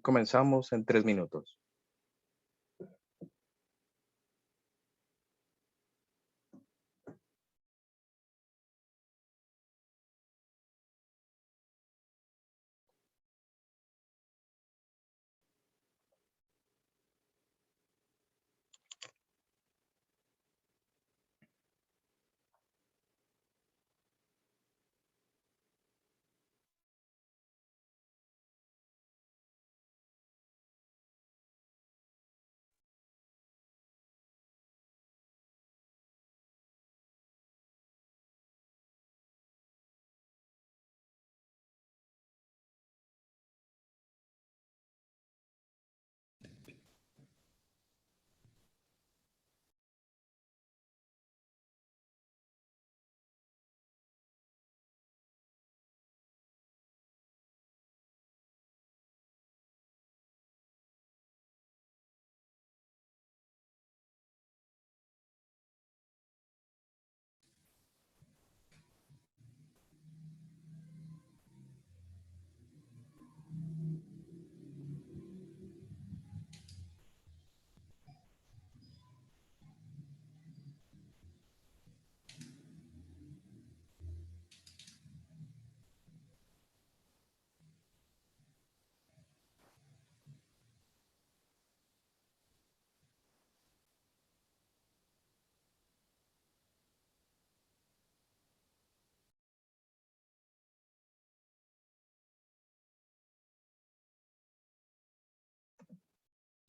Comenzamos en 3 minutos.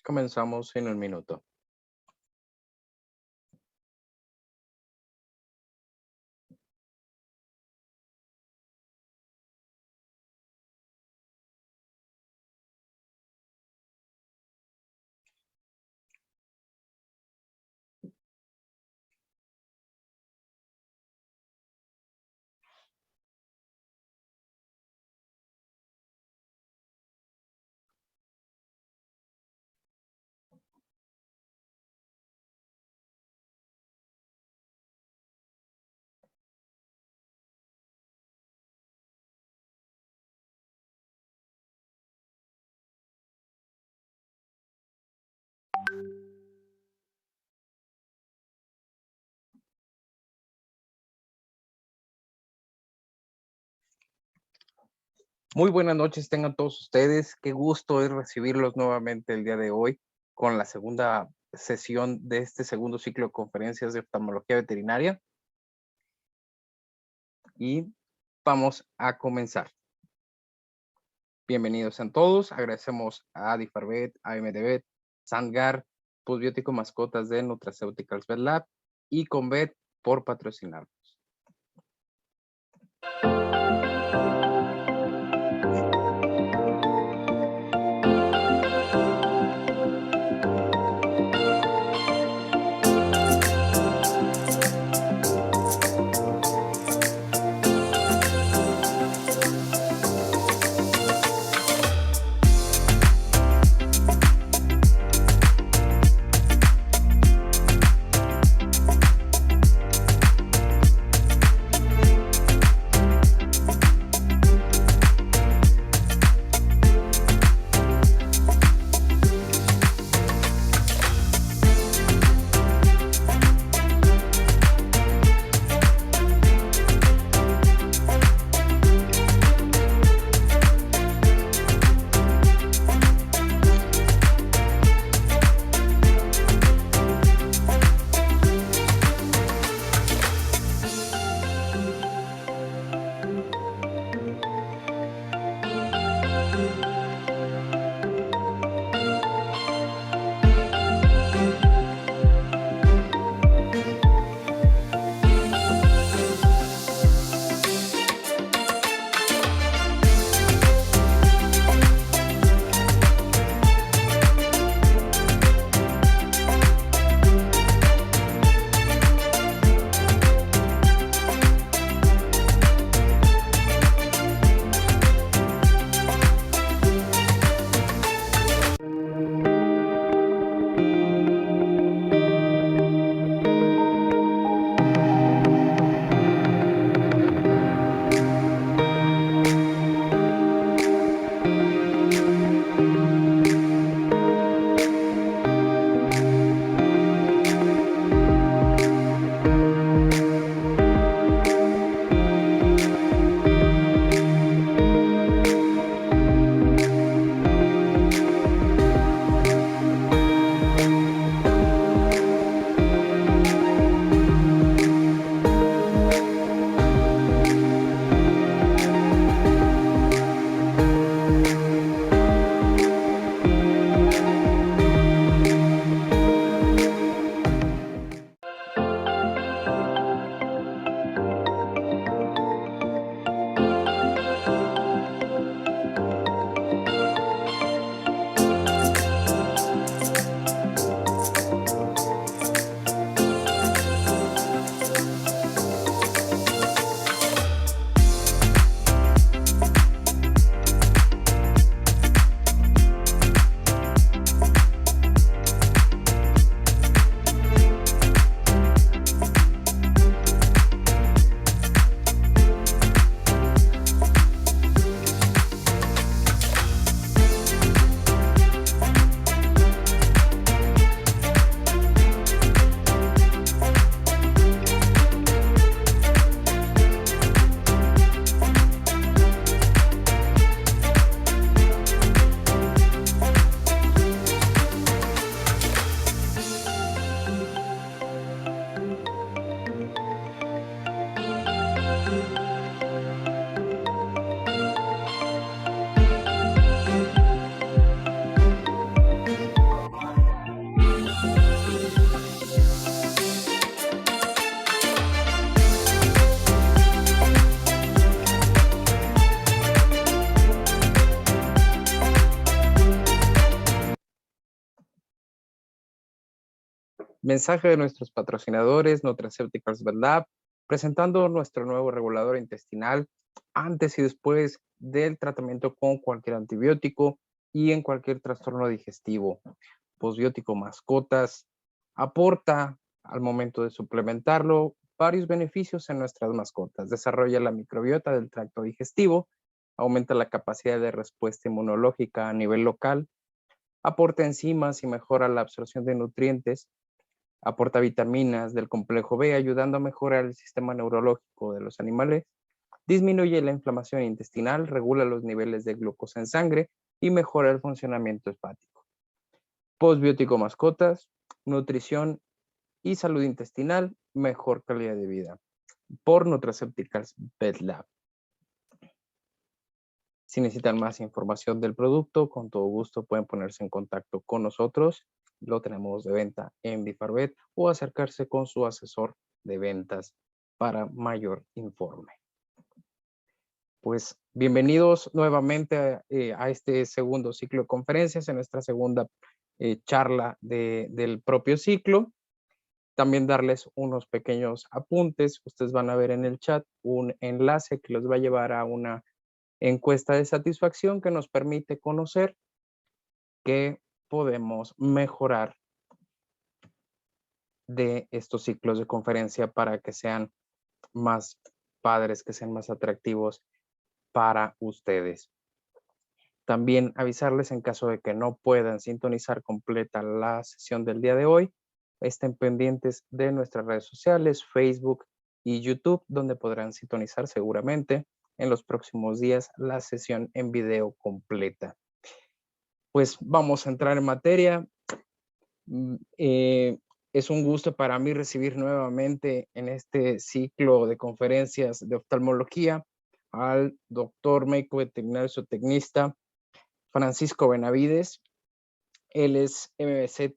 Comenzamos en 1 minuto. Muy buenas noches tengan todos ustedes. Qué gusto es recibirlos nuevamente el día de hoy con la segunda sesión de este segundo ciclo de conferencias de oftalmología veterinaria. Y vamos a comenzar. Bienvenidos a todos. Agradecemos a Adifarbet, a MDBet, Sandgar, Postbiótico Mascotas de Nutraceuticals Vet Lab y Convet por patrocinarnos. Mensaje de nuestros patrocinadores, Nutraceuticals Lab, presentando nuestro nuevo regulador intestinal antes y después del tratamiento con cualquier antibiótico y en cualquier trastorno digestivo. Postbiótico Mascotas aporta al momento de suplementarlo varios beneficios en nuestras mascotas. Desarrolla la microbiota del tracto digestivo, aumenta la capacidad de respuesta inmunológica a nivel local, aporta enzimas y mejora la absorción de nutrientes, aporta vitaminas del complejo B, ayudando a mejorar el sistema neurológico de los animales, disminuye la inflamación intestinal, regula los niveles de glucosa en sangre y mejora el funcionamiento hepático. Postbiótico Mascotas, nutrición y salud intestinal, mejor calidad de vida. Por Nutraceuticals Pet Lab. Si necesitan más información del producto, con todo gusto pueden ponerse en contacto con nosotros. Lo tenemos de venta en Bifarbet o acercarse con su asesor de ventas para mayor informe. Pues bienvenidos nuevamente a este segundo ciclo de conferencias, en nuestra segunda charla del propio ciclo. También darles unos pequeños apuntes. Ustedes van a ver en el chat un enlace que los va a llevar a una encuesta de satisfacción que nos permite conocer qué podemos mejorar de estos ciclos de conferencia para que sean más padres, que sean más atractivos para ustedes. También avisarles en caso de que no puedan sintonizar completa la sesión del día de hoy, estén pendientes de nuestras redes sociales, Facebook y YouTube, donde podrán sintonizar seguramente en los próximos días la sesión en video completa. Pues vamos a entrar en materia. Es un gusto para mí recibir nuevamente en este ciclo de conferencias de oftalmología al doctor médico veterinario zootecnista Francisco Benavides. Él es MBZ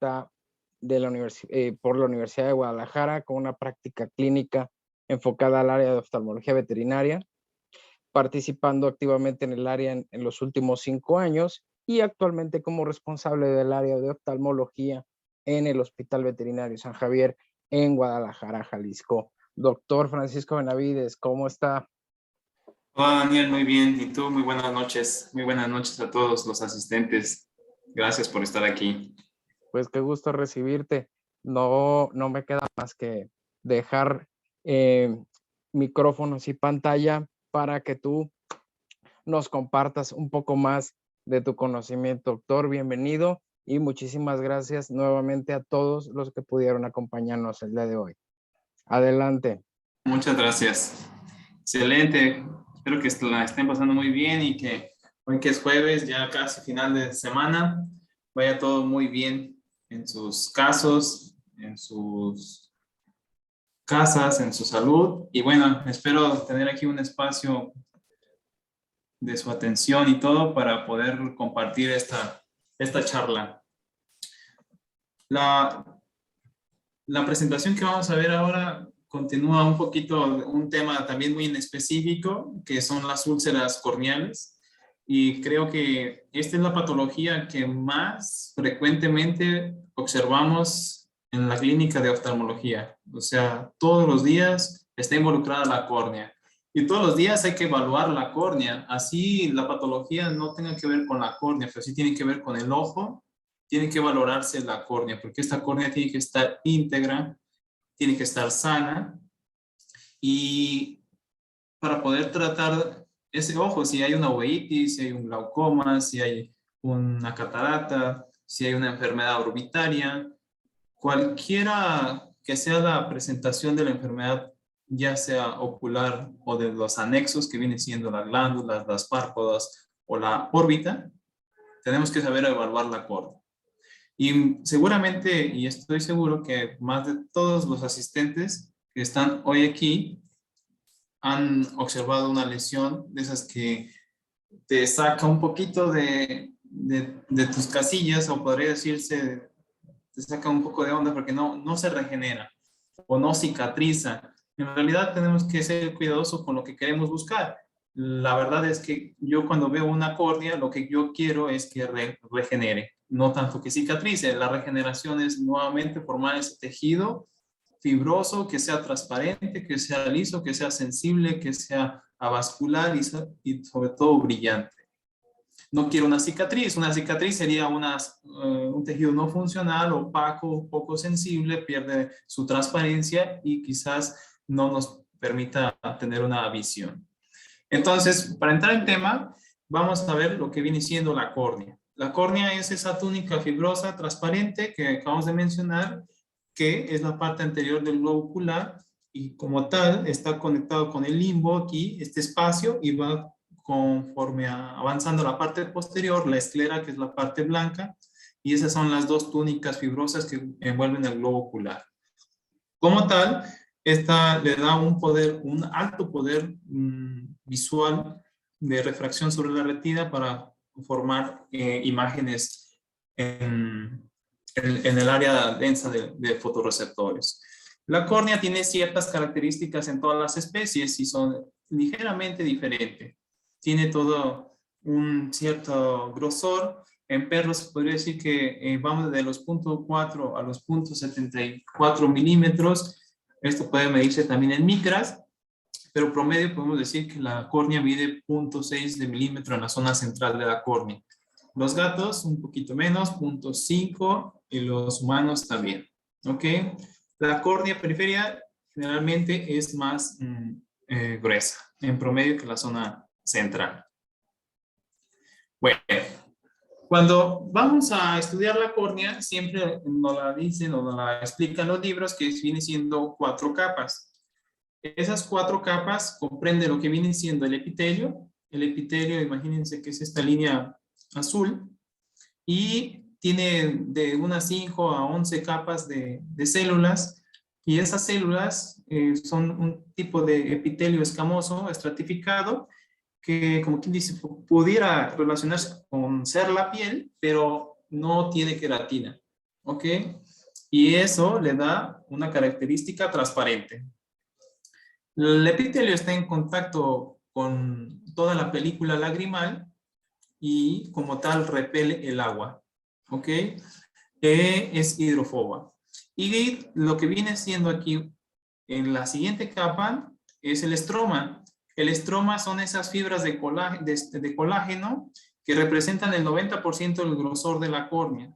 por la Universidad de Guadalajara con una práctica clínica enfocada al área de oftalmología veterinaria, participando activamente en el área en los últimos 5 años y actualmente como responsable del área de oftalmología en el Hospital Veterinario San Javier en Guadalajara, Jalisco. Doctor Francisco Benavides, ¿cómo está? Hola Daniel, muy bien. ¿Y tú? Muy buenas noches. Muy buenas noches a todos los asistentes. Gracias por estar aquí. Pues qué gusto recibirte. No me queda más que dejar micrófonos y pantalla para que tú nos compartas un poco más de tu conocimiento, doctor. Bienvenido y muchísimas gracias nuevamente a todos los que pudieron acompañarnos el día de hoy. Adelante. Muchas gracias. Excelente. Espero que la estén pasando muy bien y que hoy que es jueves, ya casi final de semana, vaya todo muy bien en sus casos, en sus casas, en su salud. Y bueno, espero tener aquí un espacio de su atención y todo para poder compartir esta charla. La presentación que vamos a ver ahora continúa un poquito un tema también muy específico, que son las úlceras corneales. Y creo que esta es la patología que más frecuentemente observamos en la clínica de oftalmología. O sea, todos los días está involucrada la córnea. Y todos los días hay que evaluar la córnea. Así la patología no tenga que ver con la córnea, pero sí tiene que ver con el ojo. Tiene que valorarse la córnea, porque esta córnea tiene que estar íntegra, tiene que estar sana. Y para poder tratar ese ojo, si hay una uveitis, si hay un glaucoma, si hay una catarata, si hay una enfermedad orbitaria, cualquiera que sea la presentación de la enfermedad, ya sea ocular o de los anexos que vienen siendo las glándulas, las párpados o la órbita, tenemos que saber evaluar la córnea. Y seguramente, y estoy seguro que más de todos los asistentes que están hoy aquí, han observado una lesión de esas que te saca un poquito de tus casillas, o podría decirse, te saca un poco de onda porque no se regenera o no cicatriza. En realidad tenemos que ser cuidadosos con lo que queremos buscar. La verdad es que yo cuando veo una córnea, lo que yo quiero es que regenere, no tanto que cicatrice. La regeneración es nuevamente formar ese tejido fibroso, que sea transparente, que sea liso, que sea sensible, que sea avascular y sobre todo brillante. No quiero una cicatriz sería un tejido no funcional, opaco, poco sensible, pierde su transparencia y quizás no nos permita tener una visión. Entonces, para entrar en tema, vamos a ver lo que viene siendo la córnea. La córnea es esa túnica fibrosa transparente que acabamos de mencionar, que es la parte anterior del globo ocular y como tal está conectado con el limbo aquí, este espacio, y va conforme avanzando la parte posterior, la esclera, que es la parte blanca, y esas son las dos túnicas fibrosas que envuelven el globo ocular. Como tal, esta le da un alto poder visual de refracción sobre la retina para formar imágenes en el área densa de fotorreceptores. La córnea tiene ciertas características en todas las especies y son ligeramente diferentes. Tiene todo un cierto grosor. En perros se podría decir que vamos de los 0.4 a los 0.74 milímetros. Esto puede medirse también en micras, pero promedio podemos decir que la córnea mide 0.6 de milímetro en la zona central de la córnea. Los gatos un poquito menos, 0.5, y los humanos también. ¿Ok? La córnea periférica generalmente es más gruesa, en promedio, que la zona central. Bueno, cuando vamos a estudiar la córnea, siempre nos la dicen o nos la explican los libros que viene siendo 4 capas. Esas 4 capas comprenden lo que viene siendo el epitelio. El epitelio, imagínense que es esta línea azul, y tiene de unas 5 a 11 capas de células, y esas células son un tipo de epitelio escamoso estratificado que, como quien dice, pudiera relacionarse con ser la piel, pero no tiene queratina, ¿ok? Y eso le da una característica transparente. El epitelio está en contacto con toda la película lagrimal y como tal repele el agua, ¿ok? Es hidrofoba. Y lo que viene siendo aquí en la siguiente capa es el estroma. El estroma son esas fibras de colágeno que representan el 90% del grosor de la córnea.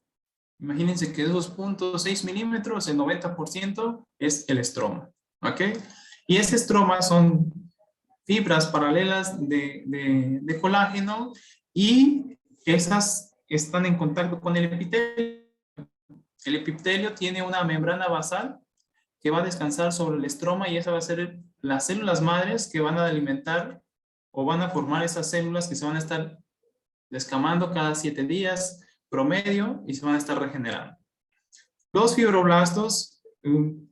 Imagínense que de esos 0.6 milímetros, el 90% es el estroma, ¿ok? Y ese estroma son fibras paralelas de colágeno, y esas están en contacto con el epitelio. El epitelio tiene una membrana basal que va a descansar sobre el estroma, y esa va a ser las células madres que van a alimentar o van a formar esas células que se van a estar descamando cada 7 días promedio y se van a estar regenerando. Los fibroblastos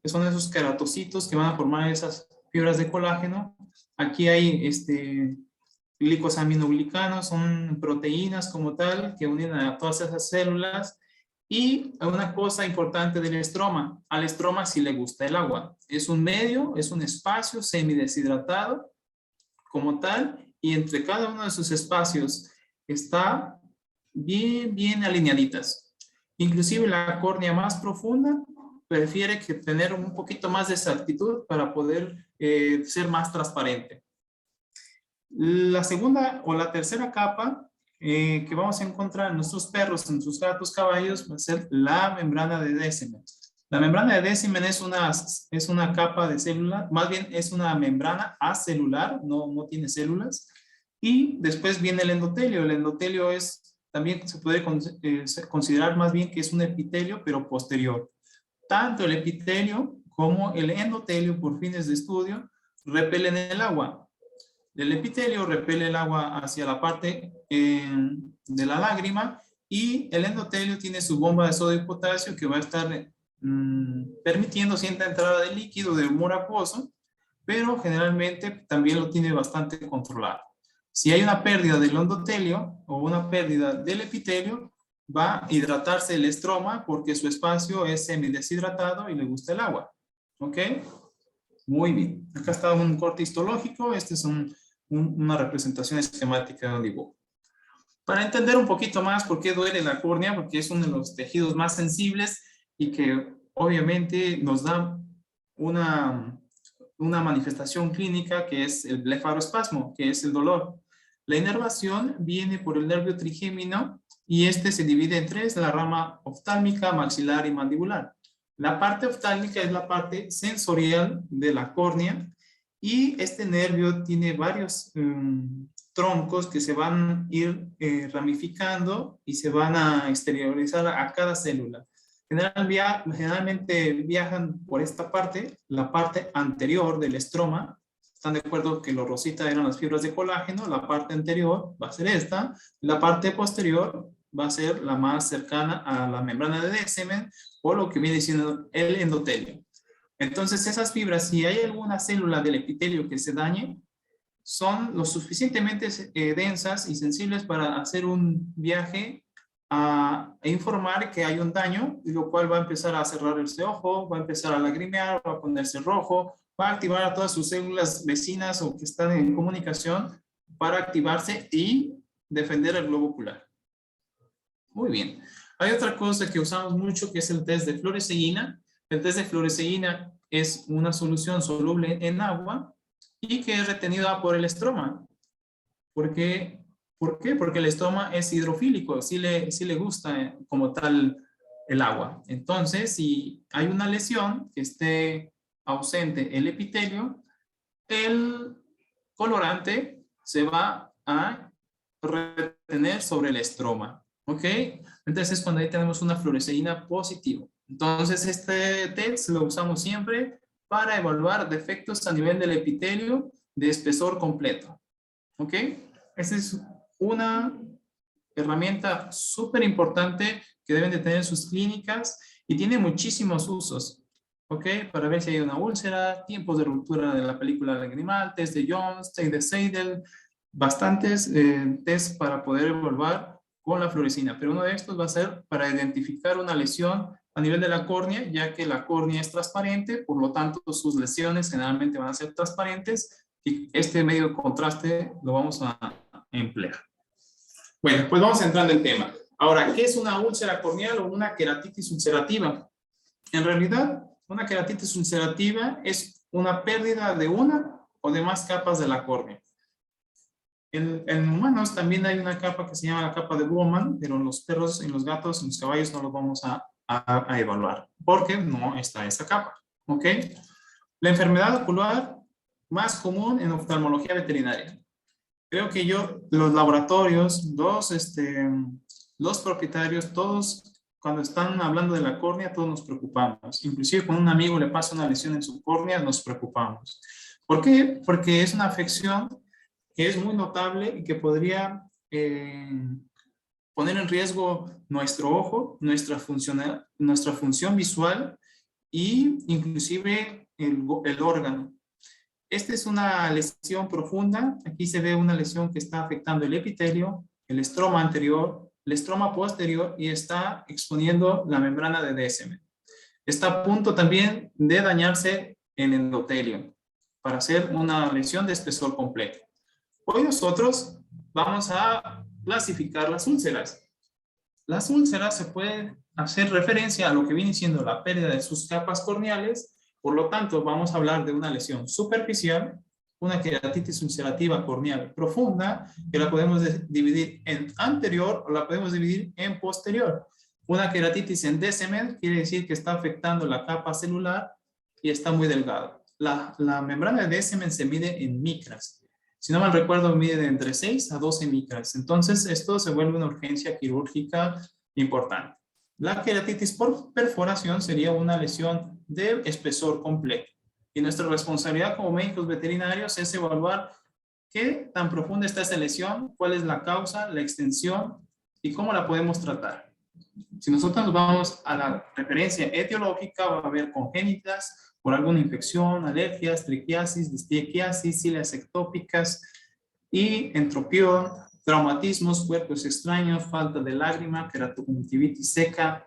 son esos queratocitos que van a formar esas fibras de colágeno. Aquí hay glicosaminoglicanos, son proteínas como tal que unen a todas esas células. Y una cosa importante del estroma, al estroma sí le gusta el agua. Es un medio, es un espacio semideshidratado como tal, y entre cada uno de sus espacios está bien alineaditas. Inclusive la córnea más profunda prefiere tener un poquito más de exactitud para poder ser más transparente. La segunda o la tercera capa que vamos a encontrar en nuestros perros, en sus gatos, caballos, va a ser la membrana de Descemet. La membrana de Descemet es una capa de célula, más bien es una membrana acelular, no tiene células. Y después viene el endotelio. El endotelio también se puede considerar más bien que es un epitelio, pero posterior. Tanto el epitelio como el endotelio, por fines de estudio, repelen el agua. El epitelio repele el agua hacia la parte de la lágrima, y el endotelio tiene su bomba de sodio y potasio que va a estar permitiendo cierta entrada de líquido de humor acuoso, pero generalmente también lo tiene bastante controlado. Si hay una pérdida del endotelio o una pérdida del epitelio, va a hidratarse el estroma porque su espacio es semideshidratado y le gusta el agua. ¿Ok? Muy bien. Acá está un corte histológico. Este es una representación esquemática de un dibujo. Para entender un poquito más por qué duele la córnea, porque es uno de los tejidos más sensibles y que obviamente nos da una manifestación clínica que es el blefaroespasmo, que es el dolor. La inervación viene por el nervio trigémino y este se divide en tres, la rama oftálmica, maxilar y mandibular. La parte oftálmica es la parte sensorial de la córnea y este nervio tiene varios troncos que se van a ir ramificando y se van a exteriorizar a cada célula. Generalmente viajan por esta parte, la parte anterior del estroma. Están de acuerdo que lo rosita eran las fibras de colágeno, la parte anterior va a ser esta, la parte posterior va a ser la más cercana a la membrana de Descemet o lo que viene siendo el endotelio. Entonces esas fibras, si hay alguna célula del epitelio que se dañe, son lo suficientemente densas y sensibles para hacer un viaje a informar que hay un daño, lo cual va a empezar a cerrar ese ojo, va a empezar a lagrimear, va a ponerse rojo, va a activar a todas sus células vecinas o que están en comunicación para activarse y defender el globo ocular. Muy bien. Hay otra cosa que usamos mucho que es el test de fluoresceína. El test de fluoresceína es una solución soluble en agua y que es retenida por el estroma. ¿Por qué? Porque el estroma es hidrofílico, sí le gusta como tal el agua. Entonces, si hay una lesión que esté ausente el epitelio, el colorante se va a retener sobre el estroma. ¿Ok? Entonces, cuando ahí tenemos una fluoresceína positiva. Entonces, este test lo usamos siempre para evaluar defectos a nivel del epitelio de espesor completo. ¿Ok? Esta es una herramienta súper importante que deben de tener en sus clínicas y tiene muchísimos usos. ¿Ok? Para ver si hay una úlcera, tiempos de ruptura de la película lagrimal, test de Jones, test de Seidel, bastantes test para poder evaluar con la fluoresceína. Pero uno de estos va a ser para identificar una lesión a nivel de la córnea, ya que la córnea es transparente, por lo tanto sus lesiones generalmente van a ser transparentes y este medio de contraste lo vamos a emplear. Bueno, pues vamos entrando en tema. Ahora, ¿qué es una úlcera corneal o una queratitis ulcerativa? En realidad, una queratitis ulcerativa es una pérdida de una o de más capas de la córnea. En humanos también hay una capa que se llama la capa de Bowman, pero en los perros, en los gatos, en los caballos no lo vamos a evaluar, porque no está esa capa. ¿Ok? La enfermedad ocular más común en oftalmología veterinaria. Creo que los laboratorios, los propietarios, todos, cuando están hablando de la córnea, todos nos preocupamos. Inclusive cuando un amigo le pasa una lesión en su córnea, nos preocupamos. ¿Por qué? Porque es una afección que es muy notable y que podría poner en riesgo nuestro ojo, nuestra función visual y inclusive el órgano. Esta es una lesión profunda. Aquí se ve una lesión que está afectando el epitelio, el estroma anterior, el estroma posterior y está exponiendo la membrana de Descemet. Está a punto también de dañarse el endotelio para hacer una lesión de espesor completo. Hoy nosotros vamos a clasificar las úlceras. Las úlceras se pueden hacer referencia a lo que viene siendo la pérdida de sus capas corneales. Por lo tanto, vamos a hablar de una lesión superficial, una queratitis ulcerativa corneal profunda, que la podemos dividir en anterior o la podemos dividir en posterior. Una queratitis en Descemet quiere decir que está afectando la capa celular y está muy delgada. La membrana de Descemet se mide en micras. Si no mal recuerdo, mide de entre 6 a 12 micras. Entonces, esto se vuelve una urgencia quirúrgica importante. La queratitis por perforación sería una lesión de espesor completo. Y nuestra responsabilidad como médicos veterinarios es evaluar qué tan profunda está esa lesión, cuál es la causa, la extensión y cómo la podemos tratar. Si nosotros nos vamos a la referencia etiológica, va a haber congénitas, por alguna infección, alergias, triquiasis, listiquiasis, cilias ectópicas y entropión, traumatismos, cuerpos extraños, falta de lágrima, queratoconjuntivitis seca,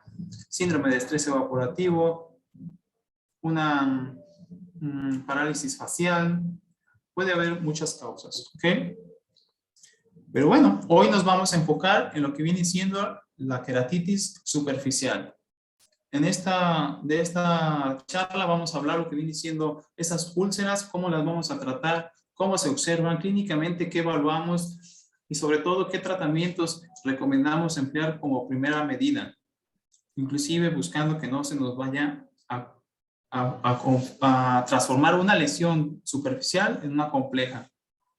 síndrome de estrés evaporativo, una parálisis facial. Puede haber muchas causas, ¿ok? Pero bueno, hoy nos vamos a enfocar en lo que viene siendo la queratitis superficial. De esta charla vamos a hablar lo que viene siendo esas úlceras, cómo las vamos a tratar, cómo se observan clínicamente, qué evaluamos y sobre todo qué tratamientos recomendamos emplear como primera medida, inclusive buscando que no se nos vaya a transformar una lesión superficial en una compleja.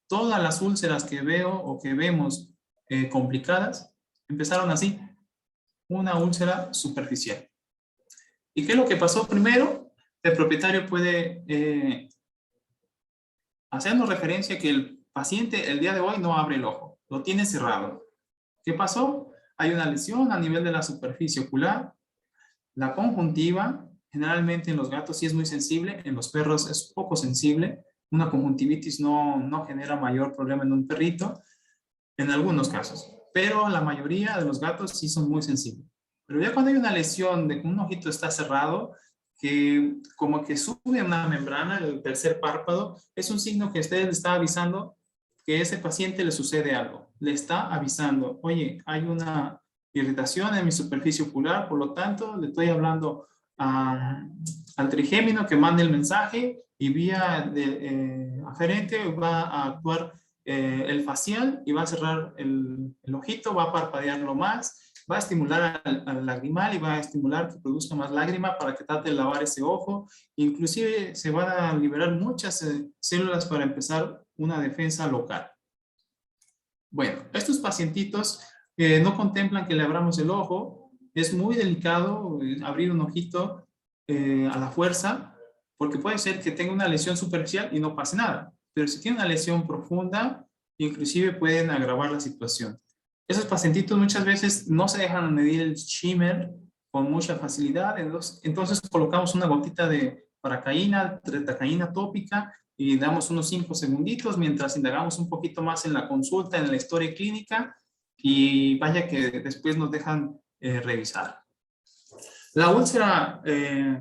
Todas las úlceras que veo o que vemos complicadas empezaron así, una úlcera superficial. ¿Y qué es lo que pasó primero? El propietario puede hacernos referencia que el paciente el día de hoy no abre el ojo, lo tiene cerrado. ¿Qué pasó? Hay una lesión a nivel de la superficie ocular, la conjuntiva, generalmente en los gatos sí es muy sensible, en los perros es poco sensible. Una conjuntivitis no genera mayor problema en un perrito, en algunos casos, pero la mayoría de los gatos sí son muy sensibles. Pero ya cuando hay una lesión de que un ojito está cerrado, que como que sube una membrana, el tercer párpado, es un signo que usted le está avisando que a ese paciente le sucede algo. Le está avisando, oye, hay una irritación en mi superficie ocular, por lo tanto, le estoy hablando al trigémino que mande el mensaje y vía aferente va a actuar el facial y va a cerrar el ojito, va a parpadearlo más, va a estimular al lagrimal y va a estimular que produzca más lágrima para que trate de lavar ese ojo. Inclusive se van a liberar muchas células para empezar una defensa local. Bueno, estos pacientitos no contemplan que le abramos el ojo. Es muy delicado abrir un ojito a la fuerza, porque puede ser que tenga una lesión superficial y no pase nada. Pero si tiene una lesión profunda, inclusive pueden agravar la situación. Esos pacientitos muchas veces no se dejan medir el shimmer con mucha facilidad, entonces colocamos una gotita de paracaína, tretacaína tópica y damos unos 5 segunditos mientras indagamos un poquito más en la consulta, en la historia clínica y vaya que después nos dejan revisar. La úlcera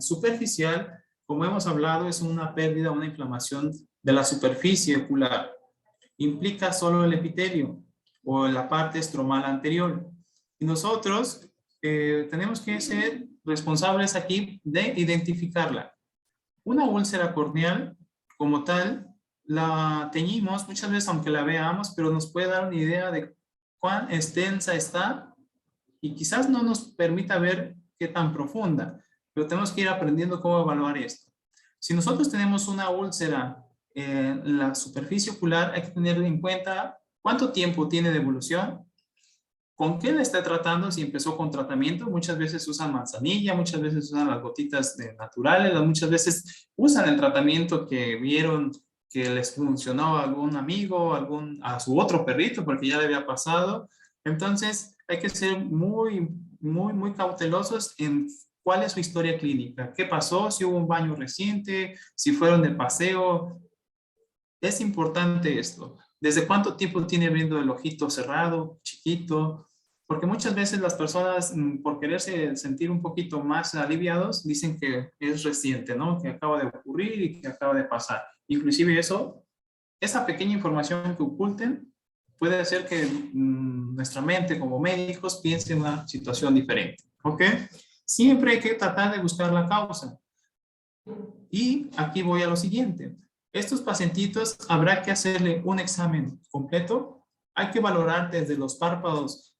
superficial, como hemos hablado, es una pérdida, una inflamación de la superficie ocular. Implica solo el epitelio o la parte estromal anterior. Y nosotros tenemos que ser responsables aquí de identificarla. Una úlcera corneal, como tal, la teñimos muchas veces aunque la veamos, pero nos puede dar una idea de cuán extensa está y quizás no nos permita ver qué tan profunda, pero tenemos que ir aprendiendo cómo evaluar esto. Si nosotros tenemos una úlcera en la superficie ocular, hay que tener en cuenta cuánto tiempo tiene de evolución, con qué le está tratando, si empezó con tratamiento. Muchas veces usan manzanilla, muchas veces usan las gotitas naturales, muchas veces usan el tratamiento que vieron que les funcionó a algún amigo, a su otro perrito, porque ya le había pasado. Entonces, hay que ser muy cautelosos en cuál es su historia clínica, qué pasó, si hubo un baño reciente, si fueron de paseo. Es importante esto. ¿Desde cuánto tiempo tiene viendo el ojito cerrado, chiquito? Porque muchas veces las personas, por quererse sentir un poquito más aliviados, dicen que es reciente, ¿no? Que acaba de ocurrir y que acaba de pasar. Inclusive esa pequeña información que oculten puede hacer que nuestra mente como médicos piense en una situación diferente, ¿ok? Siempre hay que tratar de buscar la causa. Y aquí voy a lo siguiente. Estos pacientitos habrá que hacerle un examen completo. Hay que valorar desde los párpados,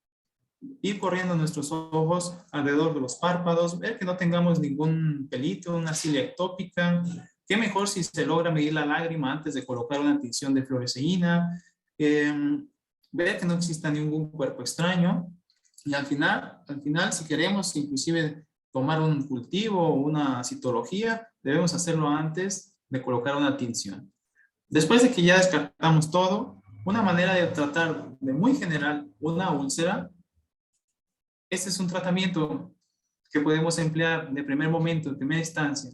ir corriendo nuestros ojos alrededor de los párpados, ver que no tengamos ningún pelito, una cilia ectópica. Qué mejor si se logra medir la lágrima antes de colocar una tinción de fluoresceína. Ver que no exista ningún cuerpo extraño. Y al final, si queremos inclusive tomar un cultivo o una citología, debemos hacerlo antes de colocar una tinción. Después de que ya descartamos todo, una manera de tratar de muy general una úlcera, este es un tratamiento que podemos emplear de primer momento, de primera instancia.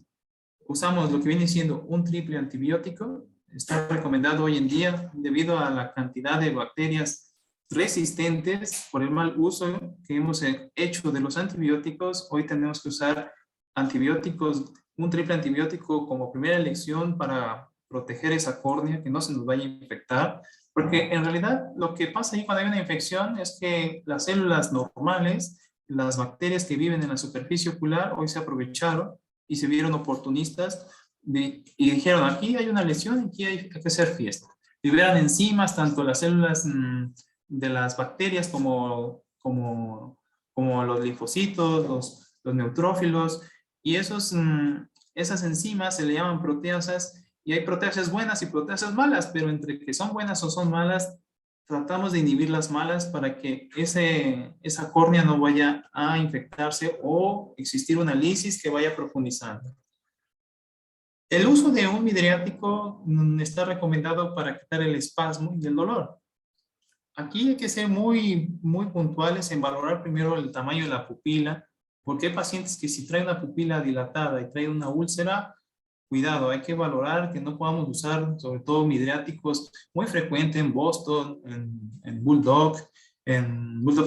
usamos lo que viene siendo un triple antibiótico. Está recomendado hoy en día debido a la cantidad de bacterias resistentes por el mal uso que hemos hecho de los antibióticos. Hoy tenemos que usar antibióticos, un triple antibiótico como primera elección para proteger esa córnea, que no se nos vaya a infectar, porque en realidad lo que pasa ahí cuando hay una infección es que las células normales, las bacterias que viven en la superficie ocular, hoy se aprovecharon y se vieron oportunistas y dijeron, aquí hay una lesión y aquí hay que hacer fiesta. Liberan enzimas, tanto las células de las bacterias como los linfocitos, los neutrófilos, y esas enzimas se le llaman proteasas, y hay proteasas buenas y proteasas malas, pero entre que son buenas o son malas, tratamos de inhibir las malas para que esa córnea no vaya a infectarse o existir una lisis que vaya profundizando. El uso de un midriático está recomendado para quitar el espasmo y el dolor. Aquí hay que ser muy puntuales en valorar primero el tamaño de la pupila, porque hay pacientes que si traen una pupila dilatada y traen una úlcera, cuidado, hay que valorar que no podamos usar sobre todo midriáticos muy frecuente en Boston, en Bulldog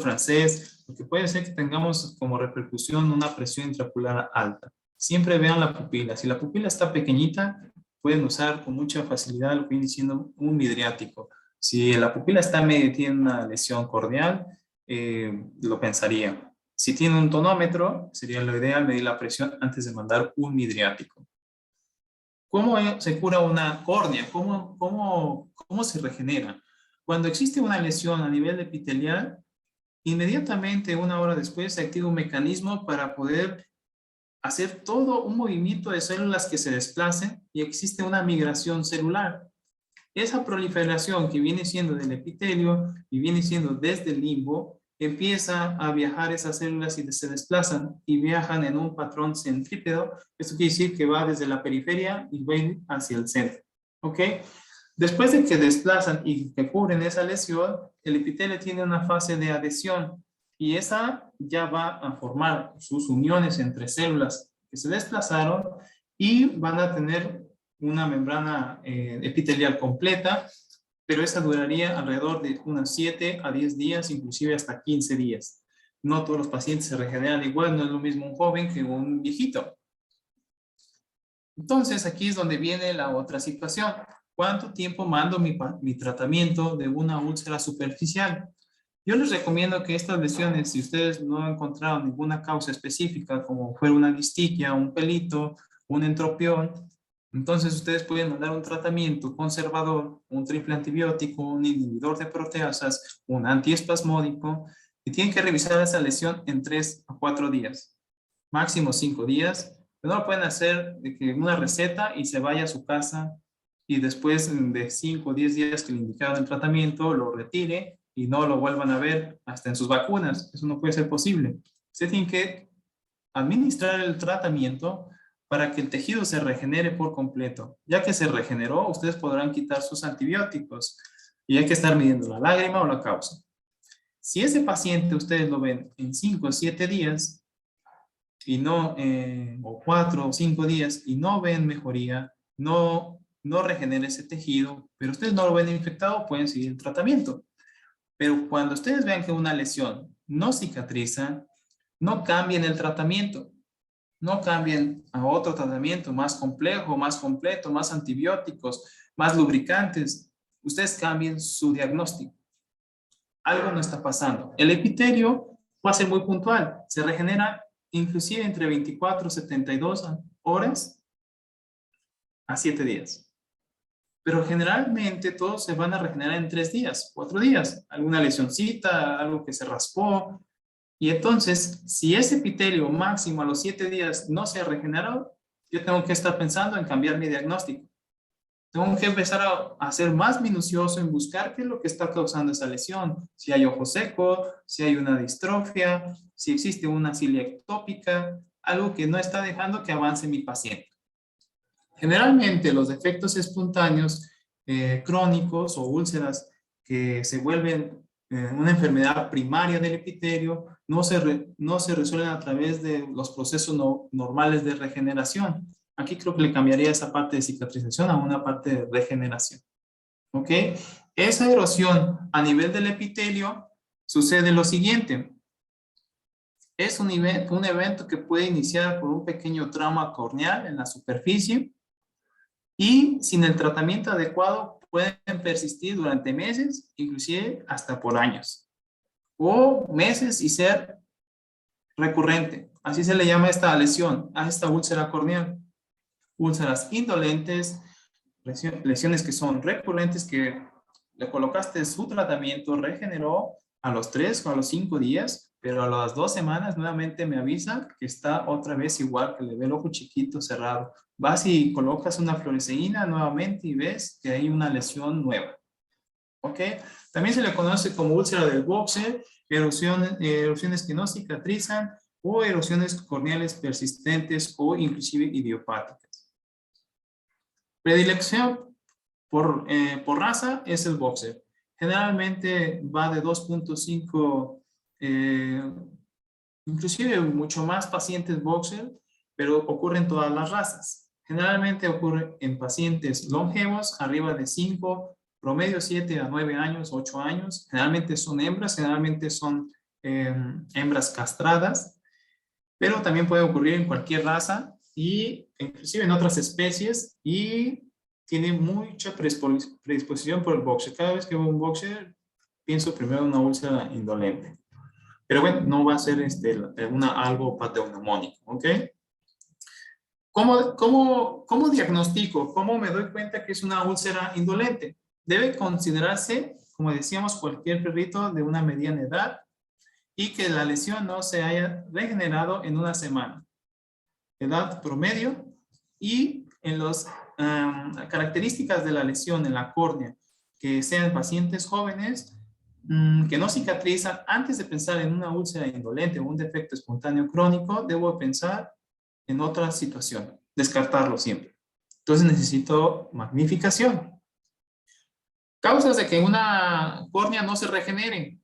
francés, porque puede ser que tengamos como repercusión una presión intraocular alta. Siempre vean la pupila. Si la pupila está pequeñita, pueden usar con mucha facilidad lo que viene siendo un midriático. Si la pupila está media y tiene una lesión corneal, lo pensaría. Si tiene un tonómetro, sería lo ideal medir la presión antes de mandar un midriático. ¿Cómo se cura una córnea? ¿Cómo se regenera? Cuando existe una lesión a nivel epitelial, inmediatamente, una hora después, se activa un mecanismo para poder hacer todo un movimiento de células que se desplacen y existe una migración celular. Esa proliferación que viene siendo del epitelio y viene siendo desde el limbo, empieza a viajar esas células y se desplazan y viajan en un patrón centrípedo. Esto quiere decir que va desde la periferia y va hacia el centro. ¿Ok? Después de que desplazan y que cubren esa lesión, el epitelio tiene una fase de adhesión y esa ya va a formar sus uniones entre células que se desplazaron y van a tener una membrana epitelial completa, pero esa duraría alrededor de unos 7 a 10 días, inclusive hasta 15 días. No todos los pacientes se regeneran igual, no es lo mismo un joven que un viejito. Entonces, aquí es donde viene la otra situación. ¿Cuánto tiempo mando mi tratamiento de una úlcera superficial? Yo les recomiendo que estas lesiones, si ustedes no han encontrado ninguna causa específica, como fuera una listiquia, un pelito, un entropión, entonces ustedes pueden mandar un tratamiento conservador, un triple antibiótico, un inhibidor de proteasas, un antiespasmódico, y tienen que revisar esa lesión en 3 a 4 días, máximo 5 días. Pero no lo pueden hacer de que una receta y se vaya a su casa y después de 5 o 10 días que le indicaron el tratamiento, lo retire y no lo vuelvan a ver hasta en sus vacunas. Eso no puede ser posible. Usted tiene que administrar el tratamiento para que el tejido se regenere por completo. Ya que se regeneró, ustedes podrán quitar sus antibióticos y hay que estar midiendo la lágrima o la causa. Si ese paciente ustedes lo ven en 5 o 7 días y no, o 4 o 5 días y no ven mejoría, no regenera ese tejido, pero ustedes no lo ven infectado, pueden seguir el tratamiento. Pero cuando ustedes vean que una lesión no cicatriza, no cambien el tratamiento. No cambien a otro tratamiento más complejo, más completo, más antibióticos, más lubricantes. Ustedes cambien su diagnóstico. Algo no está pasando. El epitelio va a ser muy puntual. Se regenera inclusive entre 24 y 72 horas a 7 días. Pero generalmente todos se van a regenerar en 3 días, 4 días. Alguna lesioncita, algo que se raspó. Y entonces, si ese epitelio máximo a los 7 días no se ha regenerado, yo tengo que estar pensando en cambiar mi diagnóstico. Tengo que empezar a ser más minucioso en buscar qué es lo que está causando esa lesión. Si hay ojo seco, si hay una distrofia, si existe una cilia ectópica, algo que no está dejando que avance mi paciente. Generalmente los defectos espontáneos crónicos o úlceras que se vuelven una enfermedad primaria del epitelio no se resuelven a través de los procesos normales de regeneración. Aquí creo que le cambiaría esa parte de cicatrización a una parte de regeneración. ¿Ok? Esa erosión a nivel del epitelio sucede lo siguiente. Es un evento que puede iniciar por un pequeño trauma corneal en la superficie y sin el tratamiento adecuado pueden persistir durante meses, inclusive hasta por años. O meses y ser recurrente. Así se le llama esta lesión, a esta úlcera corneal. Úlceras indolentes, lesiones que son recurrentes, que le colocaste su tratamiento, regeneró a los 3 o a los 5 días, pero a las 2 semanas nuevamente me avisa que está otra vez igual, que le ve el ojo chiquito cerrado. Vas y colocas una fluoresceína nuevamente y ves que hay una lesión nueva. ¿Ok? También se le conoce como úlcera del boxer, erosiones que no cicatrizan o erosiones corneales persistentes o inclusive idiopáticas. Predilección por raza es el boxer. Generalmente va de 2.5, inclusive mucho más pacientes boxer, pero ocurre en todas las razas. Generalmente ocurre en pacientes longevos, arriba de 5, promedio 7 a 9 años, 8 años. Generalmente son hembras, generalmente son hembras castradas, pero también puede ocurrir en cualquier raza y inclusive en otras especies, y tiene mucha predisposición por el boxer. Cada vez que veo un boxer, pienso primero en una úlcera indolente. Pero bueno, no va a ser algo patognomónico, ¿ok? ¿Cómo diagnostico? ¿Cómo me doy cuenta que es una úlcera indolente? Debe considerarse, como decíamos, cualquier perrito de una mediana edad y que la lesión no se haya regenerado en una semana. Edad promedio y en las características de la lesión en la córnea, que sean pacientes jóvenes, que no cicatrizan. Antes de pensar en una úlcera indolente o un defecto espontáneo crónico, debo pensar en otra situación, descartarlo siempre. Entonces necesito magnificación. Causas de que una córnea no se regenere: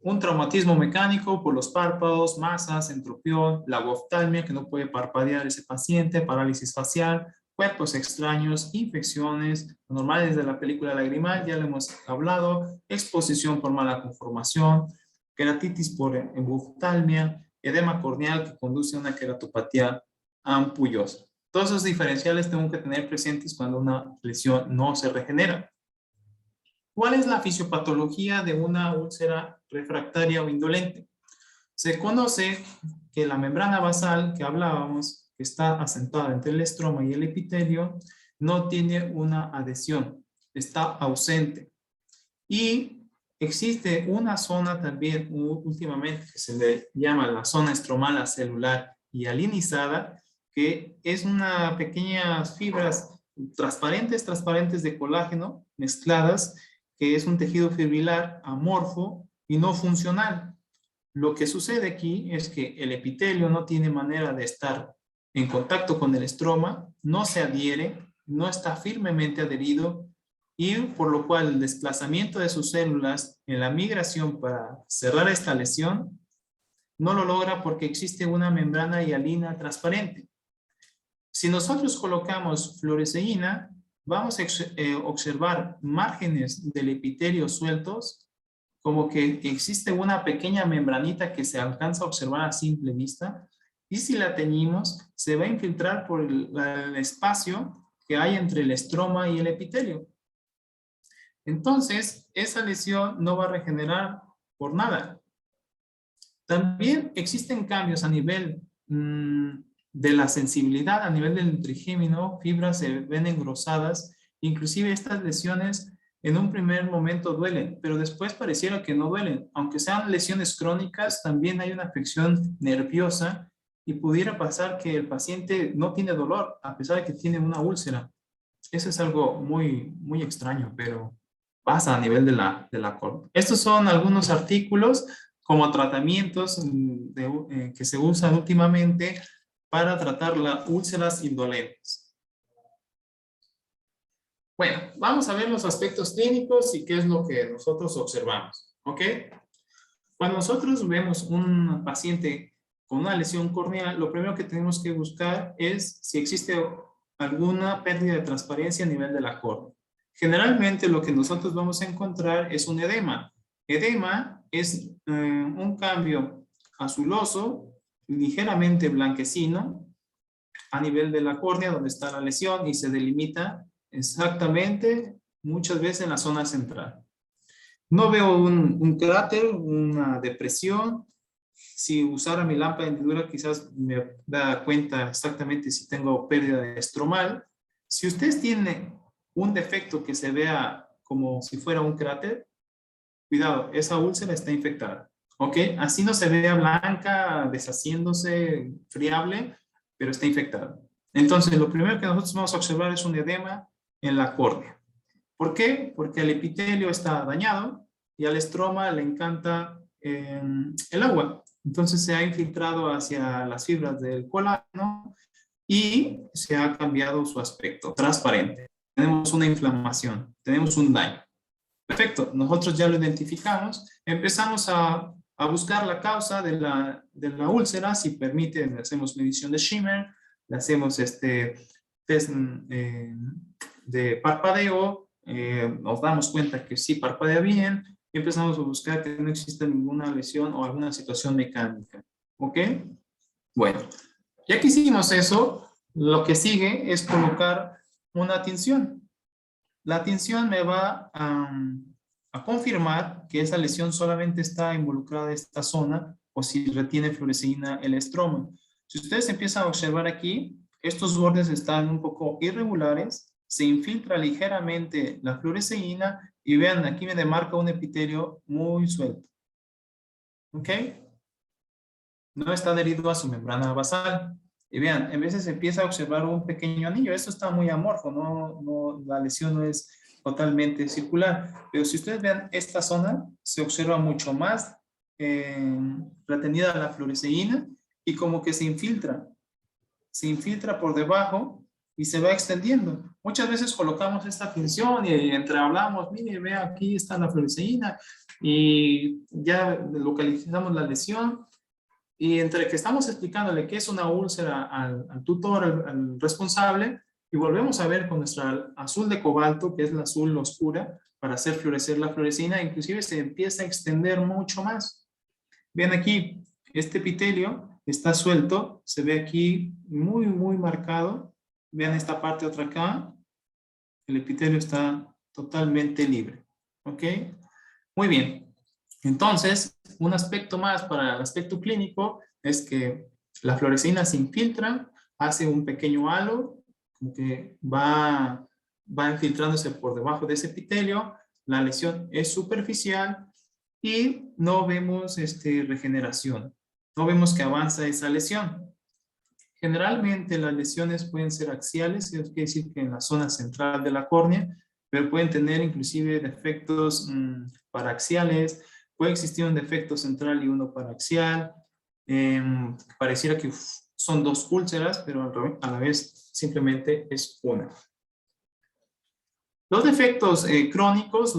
un traumatismo mecánico por los párpados, masas, entropión, lagoftalmia, que no puede parpadear ese paciente, parálisis facial, cuerpos extraños, infecciones normales de la película lagrimal, ya lo hemos hablado, exposición por mala conformación, queratitis por embuftalmia, edema corneal que conduce a una queratopatía ampullosa. Todos esos diferenciales tengo que tener presentes cuando una lesión no se regenera. ¿Cuál es la fisiopatología de una úlcera refractaria o indolente? Se conoce que la membrana basal que hablábamos, que está asentada entre el estroma y el epitelio, no tiene una adhesión, está ausente. Y existe una zona también últimamente que se le llama la zona estromal acelular hialinizada, que es una pequeñas fibras transparentes de colágeno mezcladas, que es un tejido fibrilar amorfo y no funcional. Lo que sucede aquí es que el epitelio no tiene manera de estar en contacto con el estroma, no se adhiere, no está firmemente adherido, y por lo cual el desplazamiento de sus células en la migración para cerrar esta lesión no lo logra porque existe una membrana hialina transparente. Si nosotros colocamos fluoresceína, vamos a observar márgenes del epitelio sueltos, como que existe una pequeña membranita que se alcanza a observar a simple vista, y si la teñimos, se va a infiltrar por el espacio que hay entre el estroma y el epitelio. Entonces, esa lesión no va a regenerar por nada. También existen cambios a nivel de la sensibilidad, a nivel del trigémino, fibras se ven engrosadas, inclusive estas lesiones en un primer momento duelen, pero después pareciera que no duelen. Aunque sean lesiones crónicas, también hay una afección nerviosa y pudiera pasar que el paciente no tiene dolor, a pesar de que tiene una úlcera. Eso es algo muy, muy extraño, pero pasa a nivel de la córnea. Estos son algunos artículos como tratamientos que se usan últimamente para tratar las úlceras indolentes. Bueno, vamos a ver los aspectos clínicos y qué es lo que nosotros observamos, ¿ok? Cuando nosotros vemos un paciente con una lesión corneal, lo primero que tenemos que buscar es si existe alguna pérdida de transparencia a nivel de la córnea. Generalmente lo que nosotros vamos a encontrar es un edema. Edema es un cambio azuloso, ligeramente blanquecino, a nivel de la córnea donde está la lesión y se delimita exactamente muchas veces en la zona central. No veo un cráter, una depresión. Si usara mi lámpara de hendidura quizás me da cuenta exactamente si tengo pérdida de estromal. Si ustedes tienen un defecto que se vea como si fuera un cráter, cuidado, esa úlcera está infectada. ¿Ok? Así no se vea blanca, deshaciéndose, friable, pero está infectada. Entonces, lo primero que nosotros vamos a observar es un edema en la córnea. ¿Por qué? Porque el epitelio está dañado y al estroma le encanta el agua. Entonces se ha infiltrado hacia las fibras del colágeno y se ha cambiado su aspecto transparente. Tenemos una inflamación, tenemos un daño. Perfecto, nosotros ya lo identificamos, empezamos a buscar la causa de la úlcera, si permite, le hacemos medición de shimmer, le hacemos test de parpadeo, nos damos cuenta que sí parpadea bien, y empezamos a buscar que no exista ninguna lesión o alguna situación mecánica. ¿Ok? Bueno, ya que hicimos eso, lo que sigue es colocar una tinción. La tinción me va a confirmar que esa lesión solamente está involucrada en esta zona o si retiene fluoresceína el estroma. Si ustedes empiezan a observar aquí, estos bordes están un poco irregulares, se infiltra ligeramente la fluoresceína y vean, aquí me demarca un epitelio muy suelto. ¿Ok? No está adherido a su membrana basal. Y vean, en veces se empieza a observar un pequeño anillo. Esto está muy amorfo, la lesión no es totalmente circular. Pero si ustedes vean esta zona, se observa mucho más retenida la fluoresceína y como que se infiltra. Se infiltra por debajo y se va extendiendo. Muchas veces colocamos esta tinción y entre hablamos, mire, vea, aquí está la fluoresceína y ya localizamos la lesión. Y entre que estamos explicándole qué es una úlcera al tutor, al responsable, y volvemos a ver con nuestra azul de cobalto, que es la azul oscura, para hacer florecer la fluoresceína, inclusive se empieza a extender mucho más. Vean aquí, este epitelio está suelto, se ve aquí muy, muy marcado. Vean esta parte otra acá, el epitelio está totalmente libre. ¿Ok? Muy bien. Entonces, un aspecto más para el aspecto clínico es que la fluoresceína se infiltra, hace un pequeño halo, como que va infiltrándose por debajo de ese epitelio, la lesión es superficial y no vemos regeneración, no vemos que avanza esa lesión. Generalmente las lesiones pueden ser axiales, eso quiere decir que en la zona central de la córnea, pero pueden tener inclusive defectos paraxiales. Puede existir un defecto central y uno paraxial. Pareciera que son dos úlceras, pero a la vez simplemente es una. Los defectos crónicos,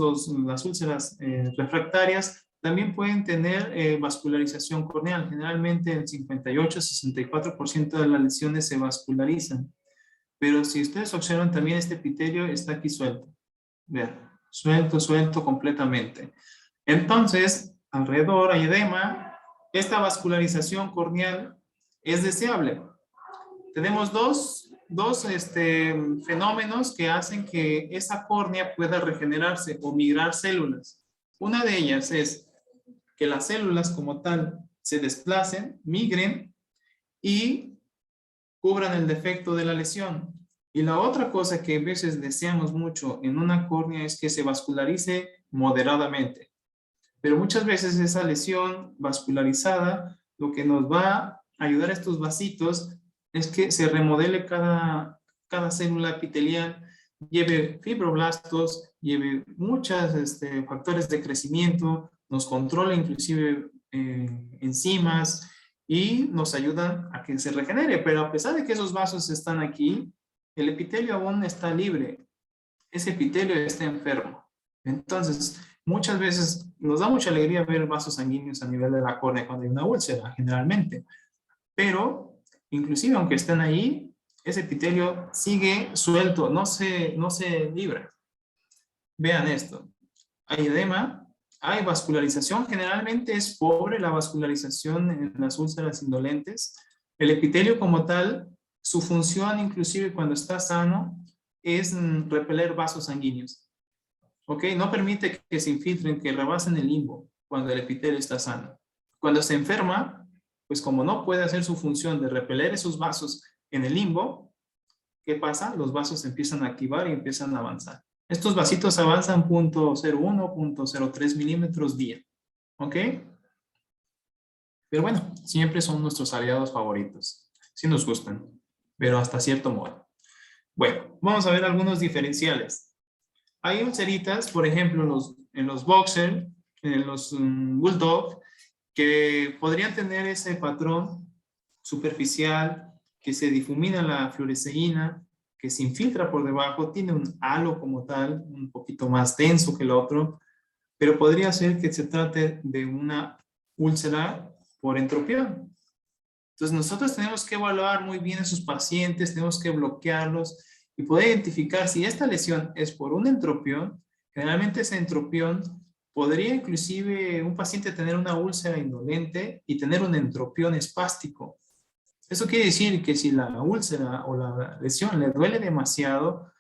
las úlceras refractarias, también pueden tener vascularización corneal. Generalmente el 58-64% de las lesiones se vascularizan. Pero si ustedes observan también este epitelio está aquí suelto. Vean, suelto completamente. Entonces, alrededor hay edema. Esta vascularización corneal es deseable. Tenemos dos fenómenos que hacen que esa córnea pueda regenerarse o migrar células. Una de ellas es que las células como tal se desplacen, migren y cubran el defecto de la lesión. Y la otra cosa que a veces deseamos mucho en una córnea es que se vascularice moderadamente. Pero muchas veces esa lesión vascularizada, lo que nos va a ayudar a estos vasitos es que se remodele cada célula epitelial, lleve fibroblastos, lleve muchos factores de crecimiento, nos controla inclusive enzimas y nos ayudan a que se regenere. Pero a pesar de que esos vasos están aquí, el epitelio aún está libre. Ese epitelio está enfermo. Entonces, muchas veces nos da mucha alegría ver vasos sanguíneos a nivel de la córnea cuando hay una úlcera, generalmente. pero inclusive aunque estén ahí, ese epitelio sigue suelto, no se libra. Vean esto. Hay edema, hay vascularización. Generalmente es pobre la vascularización en las úlceras indolentes. El epitelio como tal, su función inclusive cuando está sano es repeler vasos sanguíneos. ¿Ok? No permite que se infiltren, que rebasen el limbo cuando el epitelio está sano. Cuando se enferma, pues como no puede hacer su función de repeler esos vasos en el limbo, ¿qué pasa? Los vasos se empiezan a activar y empiezan a avanzar. Estos vasitos avanzan 0.01, 0.03 milímetros día. ¿Ok? Pero bueno, siempre son nuestros aliados favoritos. Sí nos gustan, pero hasta cierto modo. Bueno, vamos a ver algunos diferenciales. Hay ulceritas, por ejemplo, en los boxer, en los bulldog, que podrían tener ese patrón superficial, que se difumina la fluoresceína, que se infiltra por debajo, tiene un halo como tal, un poquito más denso que el otro, pero podría ser que se trate de una úlcera por entropión. Entonces nosotros tenemos que evaluar muy bien a esos pacientes, tenemos que bloquearlos y poder identificar si esta lesión es por un entropión. Generalmente ese entropión podría inclusive un paciente tener una úlcera indolente y tener un entropión espástico. Eso quiere decir que si la úlcera o la lesión le duele demasiado,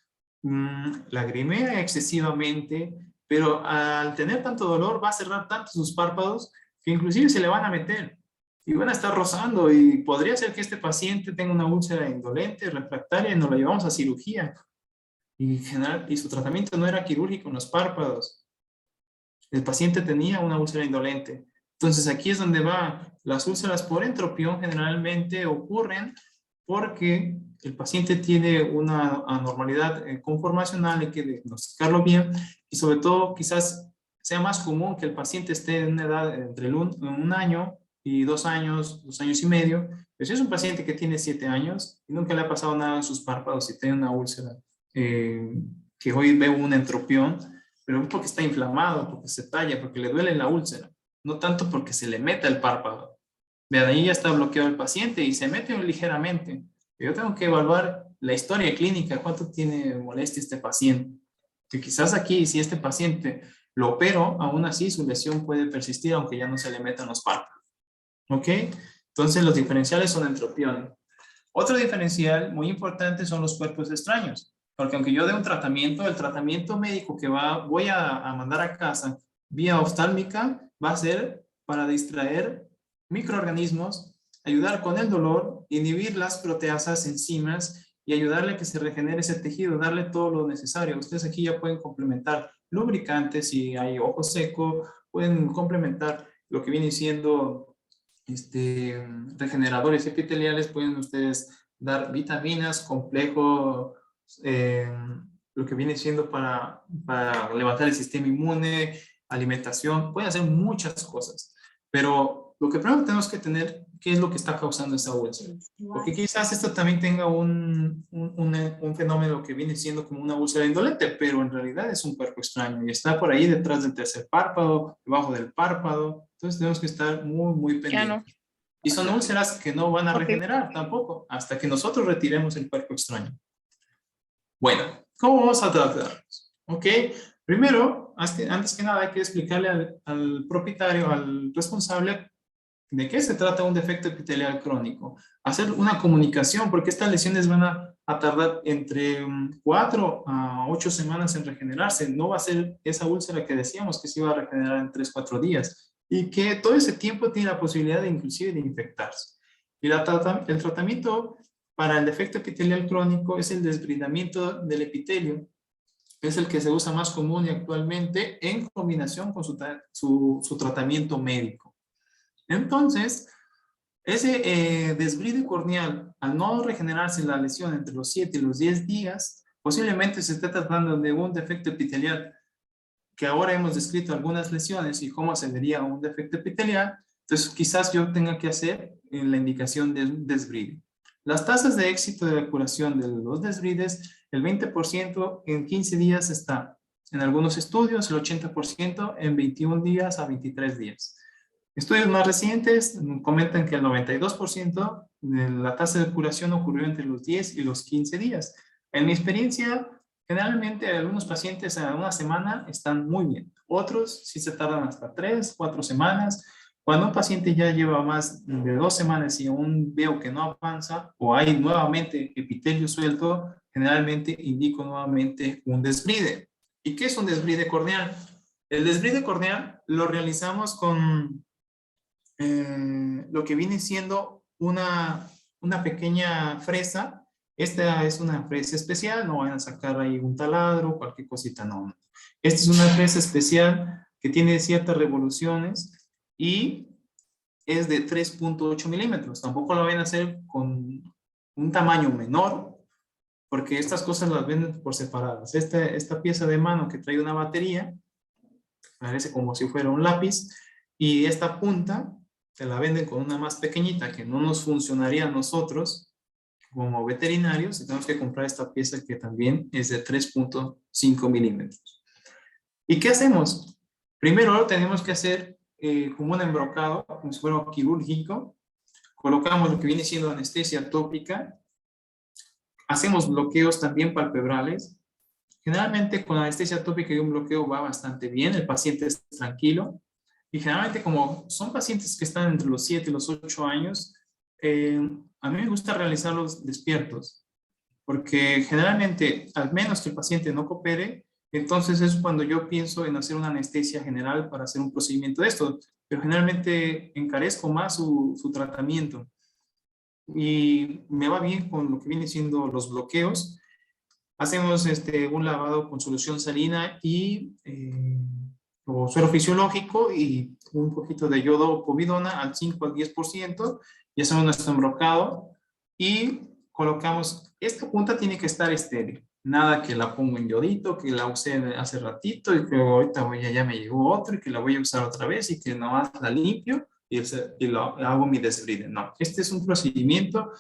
lagrimea excesivamente, pero al tener tanto dolor va a cerrar tanto sus párpados que inclusive se le van a meter y van a estar rozando, y podría ser que este paciente tenga una úlcera indolente, refractaria, y nos la llevamos a cirugía. Y su tratamiento no era quirúrgico en los párpados. El paciente tenía una úlcera indolente. Entonces aquí es donde va. Las úlceras por entropión generalmente ocurren porque el paciente tiene una anormalidad conformacional, hay que diagnosticarlo bien, y sobre todo quizás sea más común que el paciente esté en una edad entre un año y 2 años, 2 años y medio. Pero si es un paciente que tiene 7 años y nunca le ha pasado nada en sus párpados y tiene una úlcera, que hoy ve un entropión, pero es porque está inflamado, porque se talla, porque le duele la úlcera, no tanto porque se le meta el párpado. Vean, ahí ya está bloqueado el paciente y se mete ligeramente. Yo tengo que evaluar la historia clínica, cuánto tiene molestia este paciente. Que quizás aquí, si este paciente lo opero, aún así su lesión puede persistir aunque ya no se le metan los párpados. ¿Ok? Entonces los diferenciales son entropiones. Otro diferencial muy importante son los cuerpos extraños. Porque aunque yo dé un tratamiento, el tratamiento médico que voy a mandar a casa vía oftálmica va a ser para distraer microorganismos, ayudar con el dolor, inhibir las proteasas, enzimas y ayudarle a que se regenere ese tejido, darle todo lo necesario. Ustedes aquí ya pueden complementar lubricantes, si hay ojo seco, pueden complementar lo que viene siendo regeneradores epiteliales, pueden ustedes dar vitaminas, complejo, lo que viene siendo para levantar el sistema inmune, alimentación, pueden hacer muchas cosas, pero lo que primero tenemos que tener, ¿qué es lo que está causando esa úlcera? Porque quizás esto también tenga un fenómeno que viene siendo como una úlcera indolente, pero en realidad es un cuerpo extraño y está por ahí detrás del tercer párpado, debajo del párpado. Entonces tenemos que estar muy, muy pendientes. Y son úlceras que no van a regenerar tampoco hasta que nosotros retiremos el cuerpo extraño. Bueno, ¿cómo vamos a tratarlos? ¿Ok? Primero, antes que nada, hay que explicarle al propietario, al responsable, de qué se trata un defecto epitelial crónico. Hacer una comunicación, porque estas lesiones van a tardar entre 4 a 8 semanas en regenerarse. No va a ser esa úlcera que decíamos que se iba a regenerar en 3, 4 días. Y que todo ese tiempo tiene la posibilidad de inclusive de infectarse. Y el tratamiento para el defecto epitelial crónico es el desbridamiento del epitelio. Es el que se usa más común y actualmente en combinación con su tratamiento médico. Entonces, ese desbride corneal, al no regenerarse la lesión entre los 7 y los 10 días, posiblemente se esté tratando de un defecto epitelial, que ahora hemos descrito algunas lesiones y cómo se vería un defecto epitelial. Entonces, quizás yo tenga que hacer la indicación de desbride. Las tasas de éxito de la curación de los desbrides, el 20% en 15 días está. En algunos estudios, el 80% en 21 días a 23 días. Estudios más recientes comentan que el 92% de la tasa de curación ocurrió entre los 10 y los 15 días. En mi experiencia, generalmente algunos pacientes a una semana están muy bien. Otros sí se tardan hasta 3, 4 semanas. Cuando un paciente ya lleva más de 2 semanas y aún veo que no avanza o hay nuevamente epitelio suelto, generalmente indico nuevamente un desbride. ¿Y qué es un desbride corneal? El desbride corneal lo realizamos con lo que viene siendo una pequeña fresa. Esta es una fresa especial, no van a sacar ahí un taladro, cualquier cosita, no. Esta es una fresa especial que tiene ciertas revoluciones y es de 3.8 milímetros. Tampoco lo van a hacer con un tamaño menor, porque estas cosas las venden por separadas. Esta pieza de mano que trae una batería, parece como si fuera un lápiz, y esta punta te la venden con una más pequeñita que no nos funcionaría a nosotros como veterinarios, y tenemos que comprar esta pieza que también es de 3.5 milímetros. ¿Y qué hacemos? Primero tenemos que hacer como un embrocado, como si fuera quirúrgico. Colocamos lo que viene siendo anestesia tópica. Hacemos bloqueos también palpebrales. Generalmente con anestesia tópica y un bloqueo va bastante bien, el paciente es tranquilo. Y generalmente como son pacientes que están entre los 7 y los 8 años, a mí me gusta realizarlos despiertos, porque generalmente, al menos que el paciente no coopere, entonces es cuando yo pienso en hacer una anestesia general para hacer un procedimiento de esto, pero generalmente encarezco más su tratamiento. Y me va bien con lo que viene siendo los bloqueos. Hacemos un lavado con solución salina y o suero fisiológico y un poquito de yodo o povidona al 5 al 10%, y hacemos nuestro embrocado y colocamos, esta punta tiene que estar estéril, nada que la pongo en yodito, que la usé hace ratito y que ahorita ya me llegó otro y que la voy a usar otra vez y que nomás la limpio y hago mi desbride. No, este es un procedimiento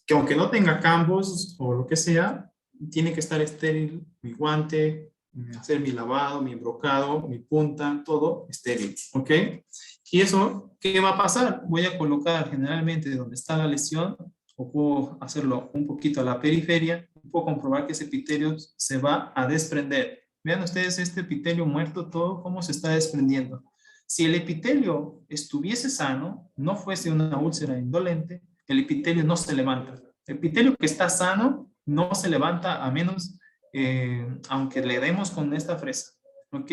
que aunque no tenga campos o lo que sea, tiene que estar estéril, mi guante, hacer mi lavado, mi embrocado, mi punta, todo estéril, ¿ok? Y eso, ¿qué va a pasar? Voy a colocar generalmente donde está la lesión, o puedo hacerlo un poquito a la periferia, puedo comprobar que ese epitelio se va a desprender. Vean ustedes este epitelio muerto, todo cómo se está desprendiendo. Si el epitelio estuviese sano, no fuese una úlcera indolente, el epitelio no se levanta. El epitelio que está sano no se levanta a menos, aunque le demos con esta fresa, ¿ok?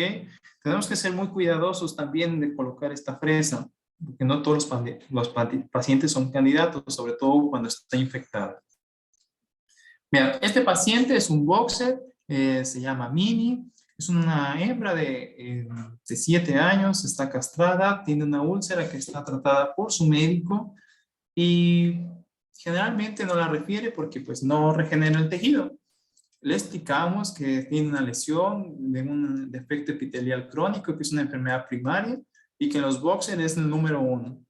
Tenemos que ser muy cuidadosos también de colocar esta fresa, porque no todos los pacientes son candidatos, sobre todo cuando está infectado. Mira, este paciente es un boxer, se llama Mini, es una hembra de 7 años, está castrada, tiene una úlcera que está tratada por su médico y generalmente no la refiere porque pues no regenera el tejido. Le explicamos que tiene una lesión de un defecto epitelial crónico, que es una enfermedad primaria, y que en los boxers es el número 1,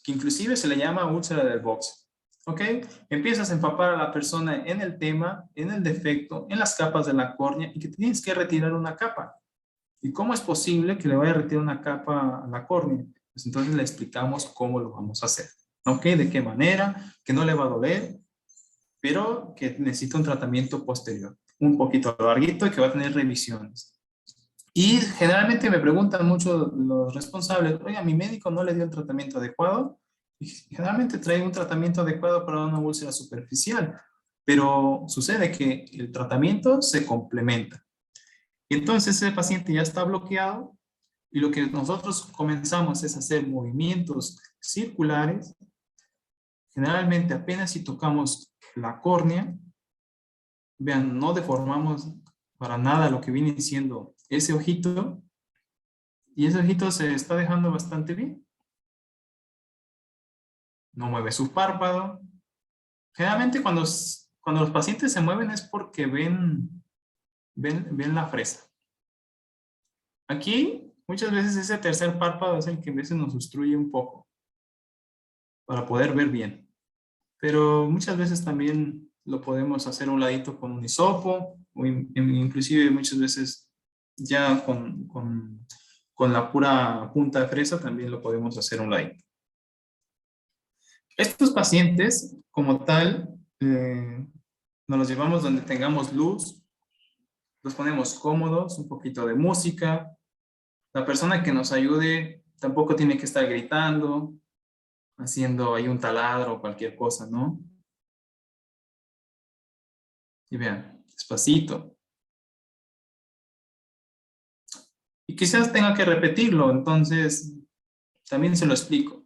que inclusive se le llama úlcera del boxer. ¿Ok? Empiezas a empapar a la persona en el tema, en el defecto, en las capas de la córnea, y que tienes que retirar una capa. ¿Y cómo es posible que le vaya a retirar una capa a la córnea? Pues entonces le explicamos cómo lo vamos a hacer. ¿Ok? De qué manera, que no le va a doler, pero que necesita un tratamiento posterior, un poquito larguito y que va a tener revisiones. Y generalmente me preguntan mucho los responsables, oiga, mi médico no le dio el tratamiento adecuado. Y generalmente trae un tratamiento adecuado para una úlcera superficial, pero sucede que el tratamiento se complementa. Y entonces ese paciente ya está bloqueado y lo que nosotros comenzamos es hacer movimientos circulares. Generalmente apenas si tocamos la córnea, vean, no deformamos para nada lo que viene siendo ese ojito, y ese ojito se está dejando bastante bien. No mueve su párpado. Generalmente cuando los pacientes se mueven es porque ven la fresa. Aquí muchas veces ese tercer párpado es el que a veces nos obstruye un poco para poder ver bien. Pero muchas veces también lo podemos hacer a un ladito con un hisopo, o inclusive muchas veces ya con con la pura punta de fresa también lo podemos hacer un ladito. Estos pacientes, como tal, nos los llevamos donde tengamos luz, los ponemos cómodos, un poquito de música. La persona que nos ayude tampoco tiene que estar gritando, haciendo ahí un taladro o cualquier cosa, ¿no? Y vean, despacito. Y quizás tenga que repetirlo, entonces también se lo explico.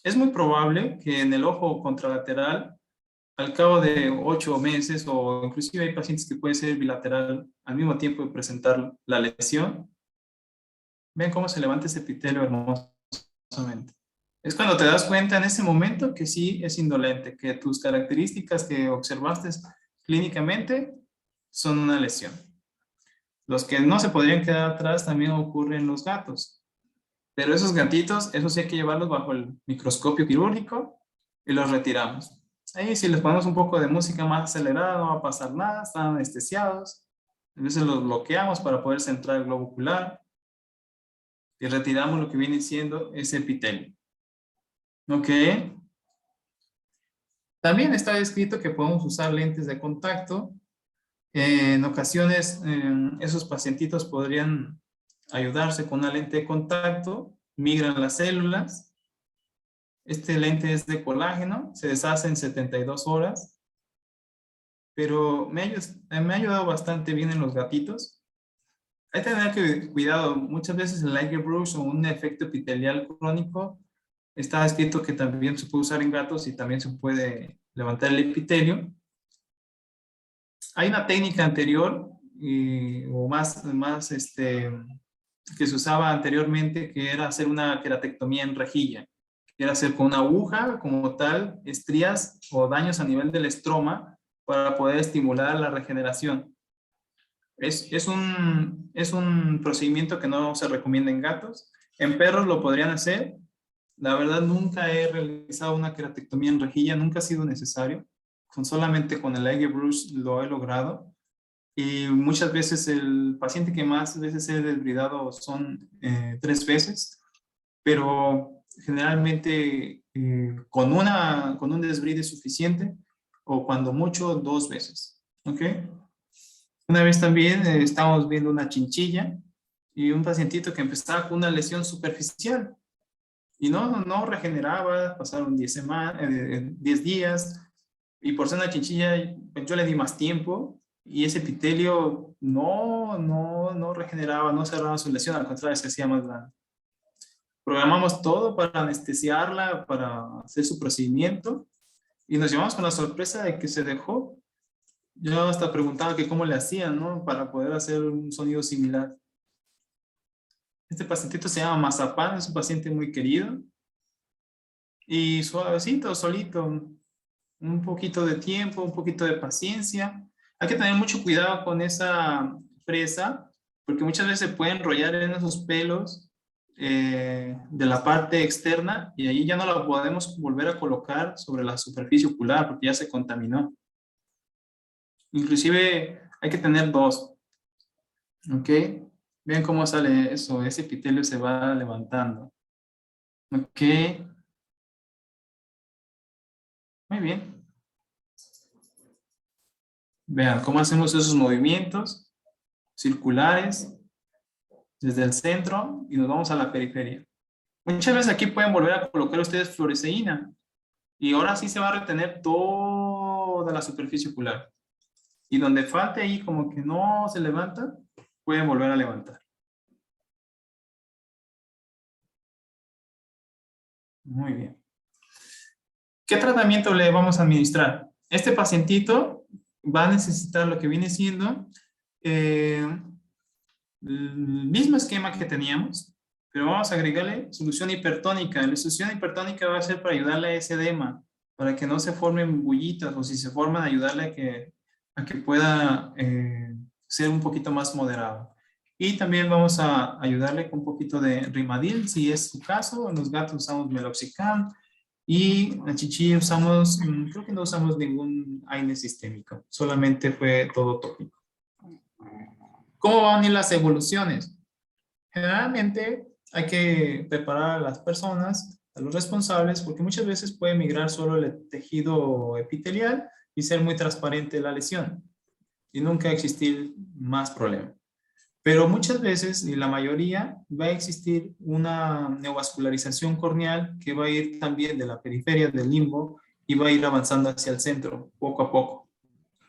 Es muy probable que en el ojo contralateral, al cabo de 8 meses, o inclusive hay pacientes que puede ser bilateral al mismo tiempo de presentar la lesión, ven cómo se levanta ese epitelio hermosamente. Es cuando te das cuenta en ese momento que sí es indolente, que tus características que observaste clínicamente son una lesión. Los que no se podrían quedar atrás también ocurren en los gatos. Pero esos gatitos, eso sí hay que llevarlos bajo el microscopio quirúrgico y los retiramos. Ahí si les ponemos un poco de música más acelerada no va a pasar nada, están anestesiados. A veces los bloqueamos para poder centrar el globo ocular y retiramos lo que viene siendo ese epitelio. ¿Ok? También está descrito que podemos usar lentes de contacto. En ocasiones, esos pacientitos podrían ayudarse con una lente de contacto, migran las células. Este lente es de colágeno, se deshace en 72 horas, pero me ha ayudado bastante bien en los gatitos. Hay que tener cuidado, muchas veces el Liger brush o un efecto epitelial crónico está escrito que también se puede usar en gatos y también se puede levantar el epitelio. Hay una técnica anterior, o más que se usaba anteriormente, que era hacer una queratectomía en rejilla. Que era hacer con una aguja, como tal, estrías o daños a nivel del estroma para poder estimular la regeneración. Es un procedimiento que no se recomienda en gatos. En perros lo podrían hacer. La verdad, nunca he realizado una queratectomía en rejilla, nunca ha sido necesario. Solamente con el Liger brush lo he logrado. Y muchas veces el paciente que más veces he desbridado son 3 veces, pero generalmente con un desbride suficiente o cuando mucho 2 veces. ¿Ok? Una vez también estábamos viendo una chinchilla y un pacientito que empezaba con una lesión superficial y no regeneraba, pasaron 10 días y por ser una chinchilla yo le di más tiempo y ese epitelio no regeneraba, no cerraba su lesión, al contrario se hacía más grande. Programamos todo para anestesiarla, para hacer su procedimiento y nos llevamos con la sorpresa de que se dejó. Yo hasta preguntaba que cómo le hacían, ¿no? Para poder hacer un sonido similar. Este pacientito se llama Mazapán, es un paciente muy querido. Y suavecito, solito, un poquito de tiempo, un poquito de paciencia. Hay que tener mucho cuidado con esa fresa, porque muchas veces se puede enrollar en esos pelos de la parte externa y ahí ya no la podemos volver a colocar sobre la superficie ocular porque ya se contaminó. Inclusive hay que tener 2. ¿Ok? Vean cómo sale eso, ese epitelio se va levantando. ¿Ok? Muy bien. Vean cómo hacemos esos movimientos circulares desde el centro y nos vamos a la periferia. Muchas veces aquí pueden volver a colocar ustedes fluoresceína y ahora sí se va a retener toda la superficie ocular. Y donde falte ahí como que no se levanta, pueden volver a levantar. Muy bien. ¿Qué tratamiento le vamos a administrar? Este pacientito va a necesitar lo que viene siendo el mismo esquema que teníamos, pero vamos a agregarle solución hipertónica. La solución hipertónica va a ser para ayudarle a ese edema, para que no se formen bullitas o si se forman, ayudarle a que pueda ser un poquito más moderado. Y también vamos a ayudarle con un poquito de Rimadil, si es su caso. En los gatos usamos Meloxicam y en la chinchilla usamos, creo que no usamos ningún AINE sistémico, solamente fue todo tópico. ¿Cómo van a ir las evoluciones? Generalmente hay que preparar a las personas, a los responsables, porque muchas veces puede migrar solo el tejido epitelial y ser muy transparente la lesión y nunca existir más problema. Pero muchas veces, y la mayoría, va a existir una neovascularización corneal que va a ir también de la periferia del limbo y va a ir avanzando hacia el centro, poco a poco.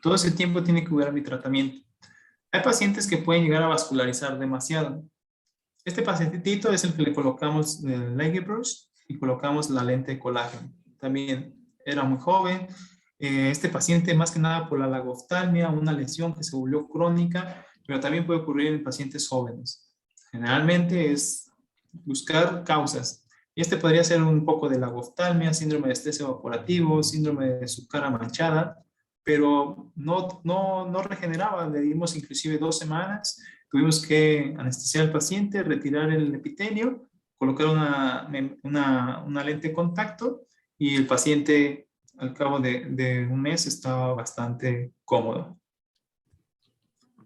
Todo ese tiempo tiene que durar mi tratamiento. Hay pacientes que pueden llegar a vascularizar demasiado. Este pacientito es el que le colocamos el Lagerbrüsch y colocamos la lente de colágeno. También era muy joven. Este paciente, más que nada por la lagoftalmia, una lesión que se volvió crónica, pero también puede ocurrir en pacientes jóvenes. Generalmente es buscar causas. Y este podría ser un poco de lagoftalmia, síndrome de estrés evaporativo, síndrome de su cara manchada, pero no regeneraba. Le dimos inclusive 2 semanas. Tuvimos que anestesiar al paciente, retirar el epitelio, colocar una lente de contacto y el paciente al cabo de un mes estaba bastante cómodo.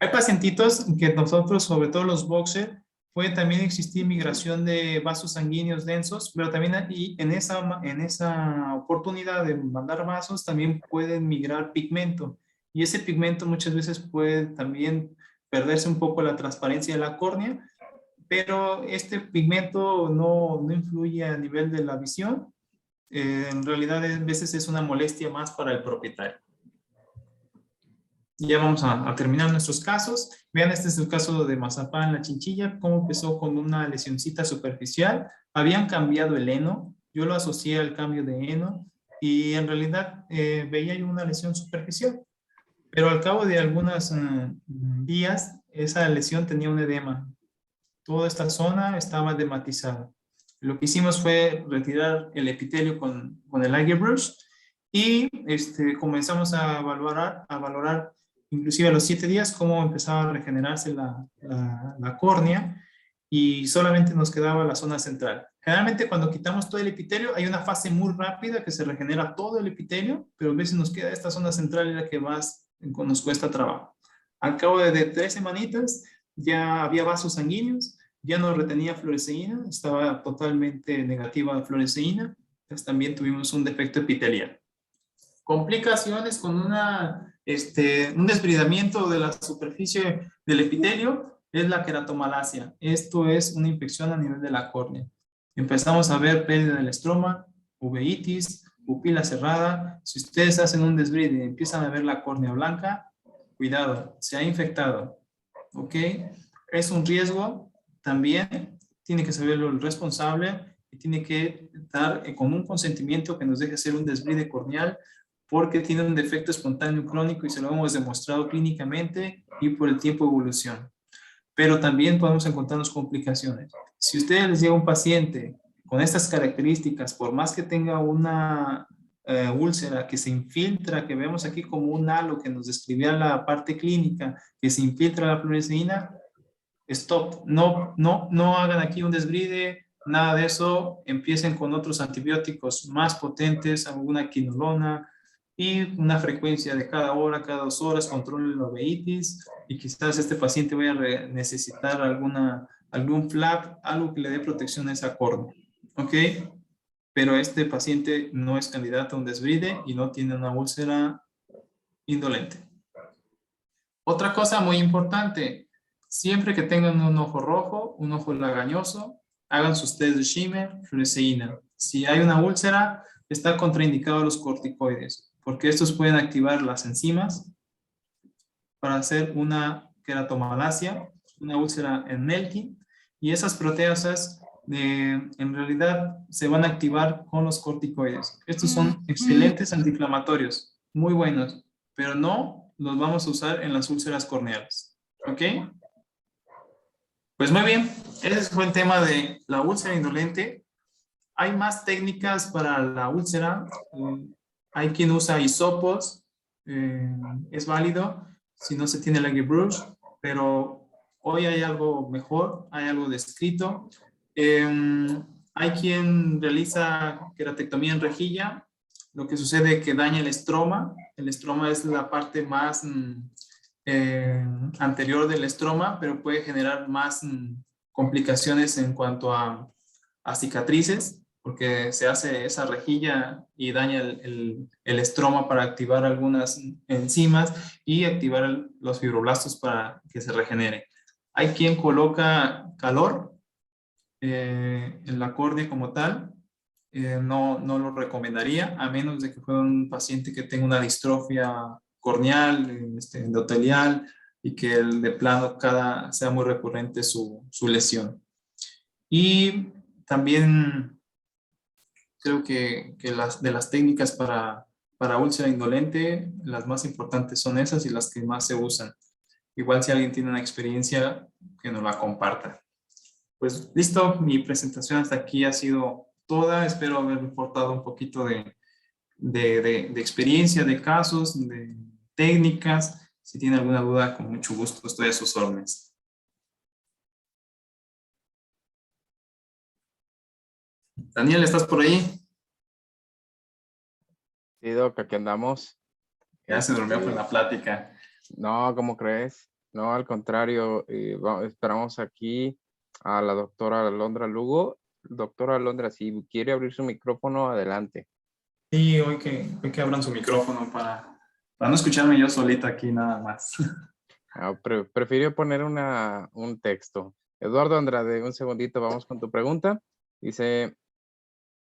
Hay pacientitos que nosotros, sobre todo los boxer, puede también existir migración de vasos sanguíneos densos, pero también en esa oportunidad de mandar vasos también pueden migrar pigmento. Y ese pigmento muchas veces puede también perderse un poco la transparencia de la córnea, pero este pigmento no influye a nivel de la visión. En realidad, a veces es una molestia más para el propietario. Ya vamos a terminar nuestros casos. Vean, este es el caso de Mazapán, la chinchilla, cómo empezó con una lesioncita superficial. Habían cambiado el heno. Yo lo asocié al cambio de heno y en realidad veía yo una lesión superficial. Pero al cabo de algunos días, esa lesión tenía un edema. Toda esta zona estaba edematizada. Lo que hicimos fue retirar el epitelio con el Lagerbrüsch y comenzamos a valorar inclusive a los 7 días cómo empezaba a regenerarse la córnea y solamente nos quedaba la zona central. Generalmente cuando quitamos todo el epitelio hay una fase muy rápida que se regenera todo el epitelio, pero a veces nos queda esta zona central y la que más nos cuesta trabajo. Al cabo de 3 semanitas ya había vasos sanguíneos, ya no retenía fluoresceína, estaba totalmente negativa la fluoresceína, entonces también tuvimos un defecto epitelial. Complicaciones con un desbridamiento de la superficie del epitelio es la queratomalacia. Esto es una infección a nivel de la córnea. Empezamos a ver pérdida del estroma, uveitis, pupila cerrada. Si ustedes hacen un desbride y empiezan a ver la córnea blanca, cuidado, se ha infectado. ¿Ok? Es un riesgo también. Tiene que saberlo el responsable y tiene que dar con un consentimiento que nos deje hacer un desbride corneal porque tiene un defecto espontáneo crónico y se lo hemos demostrado clínicamente y por el tiempo de evolución. Pero también podemos encontrarnos complicaciones. Si ustedes les llega un paciente con estas características, por más que tenga una úlcera que se infiltra, que vemos aquí como un halo que nos describía la parte clínica, que se infiltra la fluoresceína, stop. No hagan aquí un desbride, nada de eso. Empiecen con otros antibióticos más potentes, alguna quinolona, y una frecuencia de cada hora, cada 2 horas, controlen la uveitis y quizás este paciente vaya a necesitar algún flap, algo que le dé protección a esa córnea, ¿ok? Pero este paciente no es candidato a un desbride y no tiene una úlcera indolente. Otra cosa muy importante, siempre que tengan un ojo rojo, un ojo lagañoso, hagan sus test de Schimmer, fluoresceína. Si hay una úlcera, está contraindicado los corticoides, porque estos pueden activar las enzimas para hacer una queratomalacia, una úlcera en Melkin, y esas proteasas en realidad se van a activar con los corticoides. Estos son excelentes antiinflamatorios, muy buenos, pero no los vamos a usar en las úlceras corneales. ¿Ok? Pues muy bien, ese fue el tema de la úlcera indolente. Hay más técnicas para la úlcera. Hay quien usa hisopos, es válido si no se tiene el Lagerbrüsch, pero hoy hay algo mejor, hay algo descrito. Hay quien realiza queratectomía en rejilla. Lo que sucede es que daña el estroma. El estroma es la parte más anterior del estroma, pero puede generar más complicaciones en cuanto a cicatrices, porque se hace esa rejilla y daña el estroma para activar algunas enzimas y activar los fibroblastos para que se regenere. Hay quien coloca calor en la córnea como tal. No lo recomendaría, a menos de que fuera un paciente que tenga una distrofia corneal, endotelial, y que de plano sea muy recurrente su lesión. Y también creo que de las técnicas para úlcera indolente, las más importantes son esas y las que más se usan. Igual si alguien tiene una experiencia, que nos la comparta. Pues listo, mi presentación hasta aquí ha sido toda. Espero haber reportado un poquito de experiencia, de casos, de técnicas. Si tiene alguna duda, con mucho gusto estoy a sus órdenes. Daniel, ¿estás por ahí? Sí, Doc, aquí andamos. Ya se durmió con la plática. No, ¿cómo crees? No, al contrario, esperamos aquí a la doctora Alondra Lugo. Doctora Alondra, si quiere abrir su micrófono, adelante. Sí, hoy que abran su micrófono para no escucharme yo solita aquí nada más. Prefirió poner un texto. Eduardo Andrade, un segundito, vamos con tu pregunta. Dice,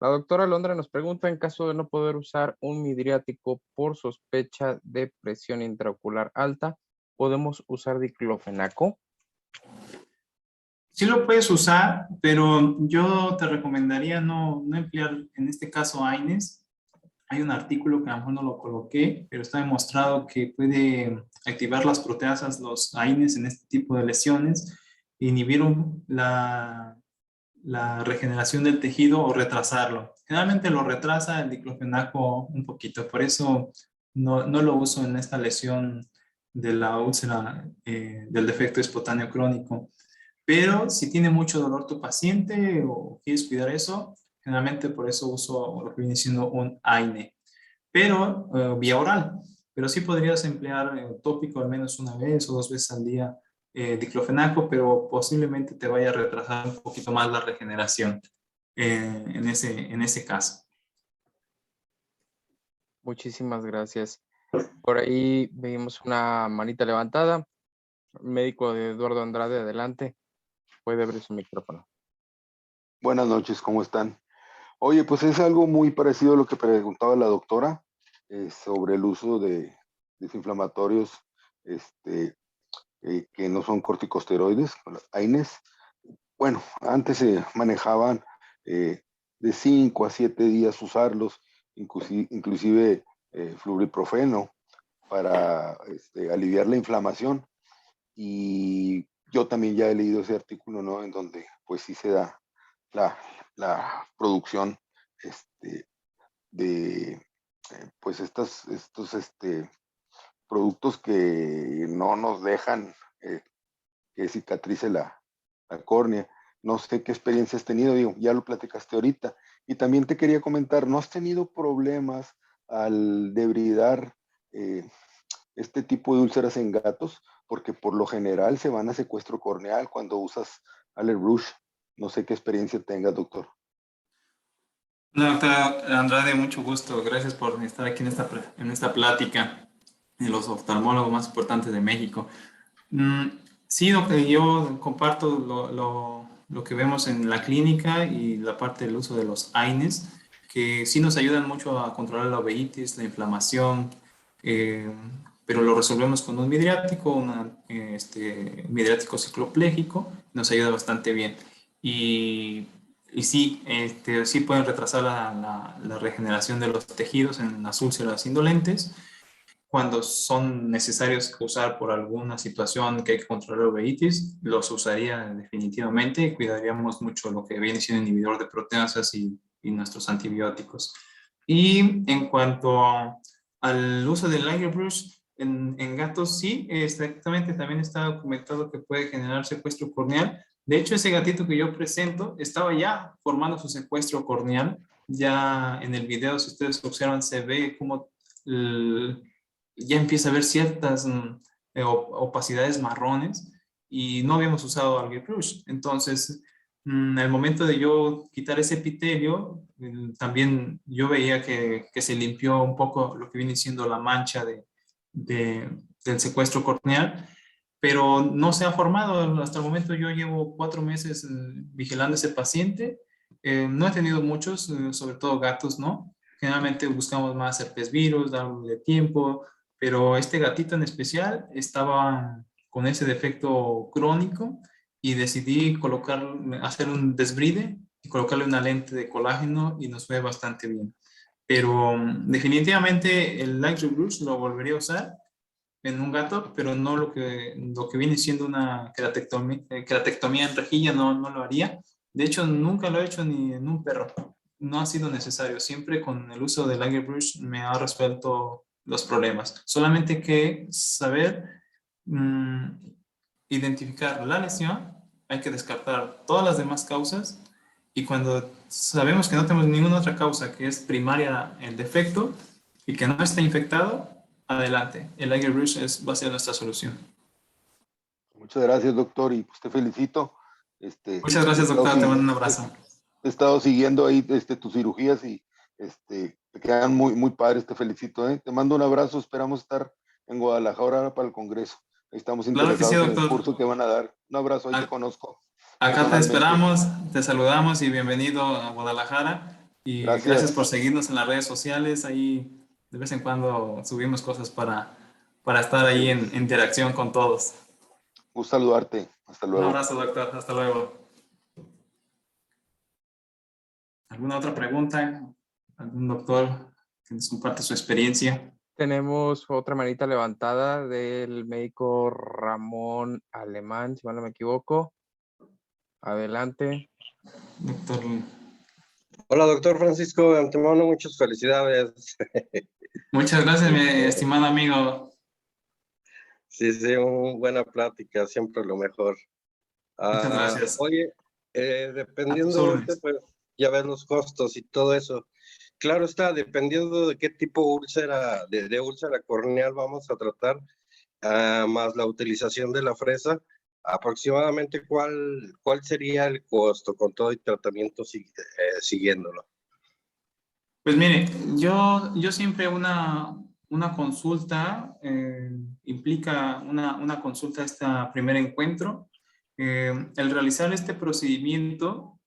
la doctora Alondra nos pregunta, en caso de no poder usar un midriático por sospecha de presión intraocular alta, ¿podemos usar diclofenaco? Sí lo puedes usar, pero yo te recomendaría no emplear en este caso AINES. Hay un artículo que a lo mejor no lo coloqué, pero está demostrado que puede activar las proteasas, los AINES en este tipo de lesiones, inhibir la regeneración del tejido o retrasarlo. Generalmente lo retrasa el diclofenaco un poquito, por eso no lo uso en esta lesión de la úlcera del defecto espontáneo crónico. Pero si tiene mucho dolor tu paciente o quieres cuidar eso, generalmente por eso uso lo que viene siendo un AINE, pero vía oral. Pero sí podrías emplear tópico al menos una vez o dos veces al día diclofenaco, pero posiblemente te vaya a retrasar un poquito más la regeneración en ese caso. Muchísimas gracias. Por ahí vimos una manita levantada. Médico de Eduardo Andrade, adelante. Puede abrir su micrófono. Buenas noches, ¿cómo están? Oye, pues es algo muy parecido a lo que preguntaba la doctora sobre el uso de desinflamatorios que no son corticosteroides, AINES. Bueno, antes se manejaban de 5 a 7 días usarlos, inclusive fluriprofeno para aliviar la inflamación. Y yo también ya he leído ese artículo, ¿no? En donde pues sí se da la producción de pues estos productos que no nos dejan que cicatrice la córnea. No sé qué experiencia has tenido, digo, ya lo platicaste ahorita. Y también te quería comentar, ¿no has tenido problemas al debridar este tipo de úlceras en gatos? Porque por lo general se van a secuestro corneal cuando usas Alert Rouge. No sé qué experiencia tengas, doctor. Hola, doctora Andrade, mucho gusto. Gracias por estar aquí en esta plática de los oftalmólogos más importantes de México. Sí, doctor, yo comparto lo que vemos en la clínica y la parte del uso de los AINES, que sí nos ayudan mucho a controlar la uveitis, la inflamación, eh, pero lo resolvemos con un midriático, midriático cicloplégico, nos ayuda bastante bien. Y sí, sí pueden retrasar la regeneración de los tejidos en las úlceras indolentes cuando son necesarios usar por alguna situación que hay que controlar la uveitis, los usaría definitivamente y cuidaríamos mucho lo que viene siendo inhibidor de proteasas y nuestros antibióticos. Y en cuanto al uso del Liger Brush en gatos, sí, exactamente, también está documentado que puede generar secuestro corneal. De hecho, ese gatito que yo presento estaba ya formando su secuestro corneal. Ya en el video, si ustedes observan, se ve como ya empieza a haber ciertas opacidades marrones y no habíamos usado Algae Brush. Entonces, al momento de yo quitar ese epitelio, también yo veía que se limpió un poco lo que viene siendo la mancha del secuestro corneal, pero no se ha formado. Hasta el momento yo llevo 4 meses vigilando a ese paciente. No he tenido muchos, sobre todo gatos, ¿no? Generalmente buscamos más herpesvirus, darle tiempo, pero este gatito en especial estaba con ese defecto crónico y decidí hacer un desbride y colocarle una lente de colágeno y nos fue bastante bien. Pero definitivamente el Light Brush lo volvería a usar en un gato, pero no lo que viene siendo una queratectomía en rejilla, no lo haría. De hecho, nunca lo he hecho ni en un perro. No ha sido necesario. Siempre con el uso del Light Brush me ha resuelto los problemas. Solamente que saber identificar la lesión, hay que descartar todas las demás causas y cuando sabemos que no tenemos ninguna otra causa que es primaria el defecto y que no está infectado, adelante. El Light Brush va a ser nuestra solución. Muchas gracias, doctor, y pues te felicito. Muchas gracias, doctor. Te mando un abrazo. He estado siguiendo ahí tus cirugías y te quedan muy, muy padres. Te felicito. Te mando un abrazo. Esperamos estar en Guadalajara para el Congreso. Ahí estamos Claro que sí, interesados en el doctor. curso que van a dar. Un abrazo, ahí te conozco. Acá te esperamos, te saludamos y bienvenido a Guadalajara. Y gracias por seguirnos en las redes sociales. Ahí de vez en cuando subimos cosas para estar ahí en interacción con todos. Gusto saludarte. Hasta luego. Un abrazo, doctor. Hasta luego. ¿Alguna otra pregunta? ¿Algún doctor que nos comparte su experiencia? Tenemos otra manita levantada del médico Ramón Alemán, si mal no me equivoco. Adelante. Doctor. Hola, doctor Francisco. De antemano, muchas felicidades. Muchas gracias, mi estimado amigo. Sí, una buena plática, siempre lo mejor. Muchas gracias. Oye, dependiendo, pues, ya ves los costos y todo eso. Claro está, dependiendo de qué tipo de úlcera corneal vamos a tratar, más la utilización de la fresa, aproximadamente cuál sería el costo con todo el tratamiento siguiéndolo. Pues mire, yo siempre una consulta implica una consulta a este primer encuentro. El realizar este procedimiento,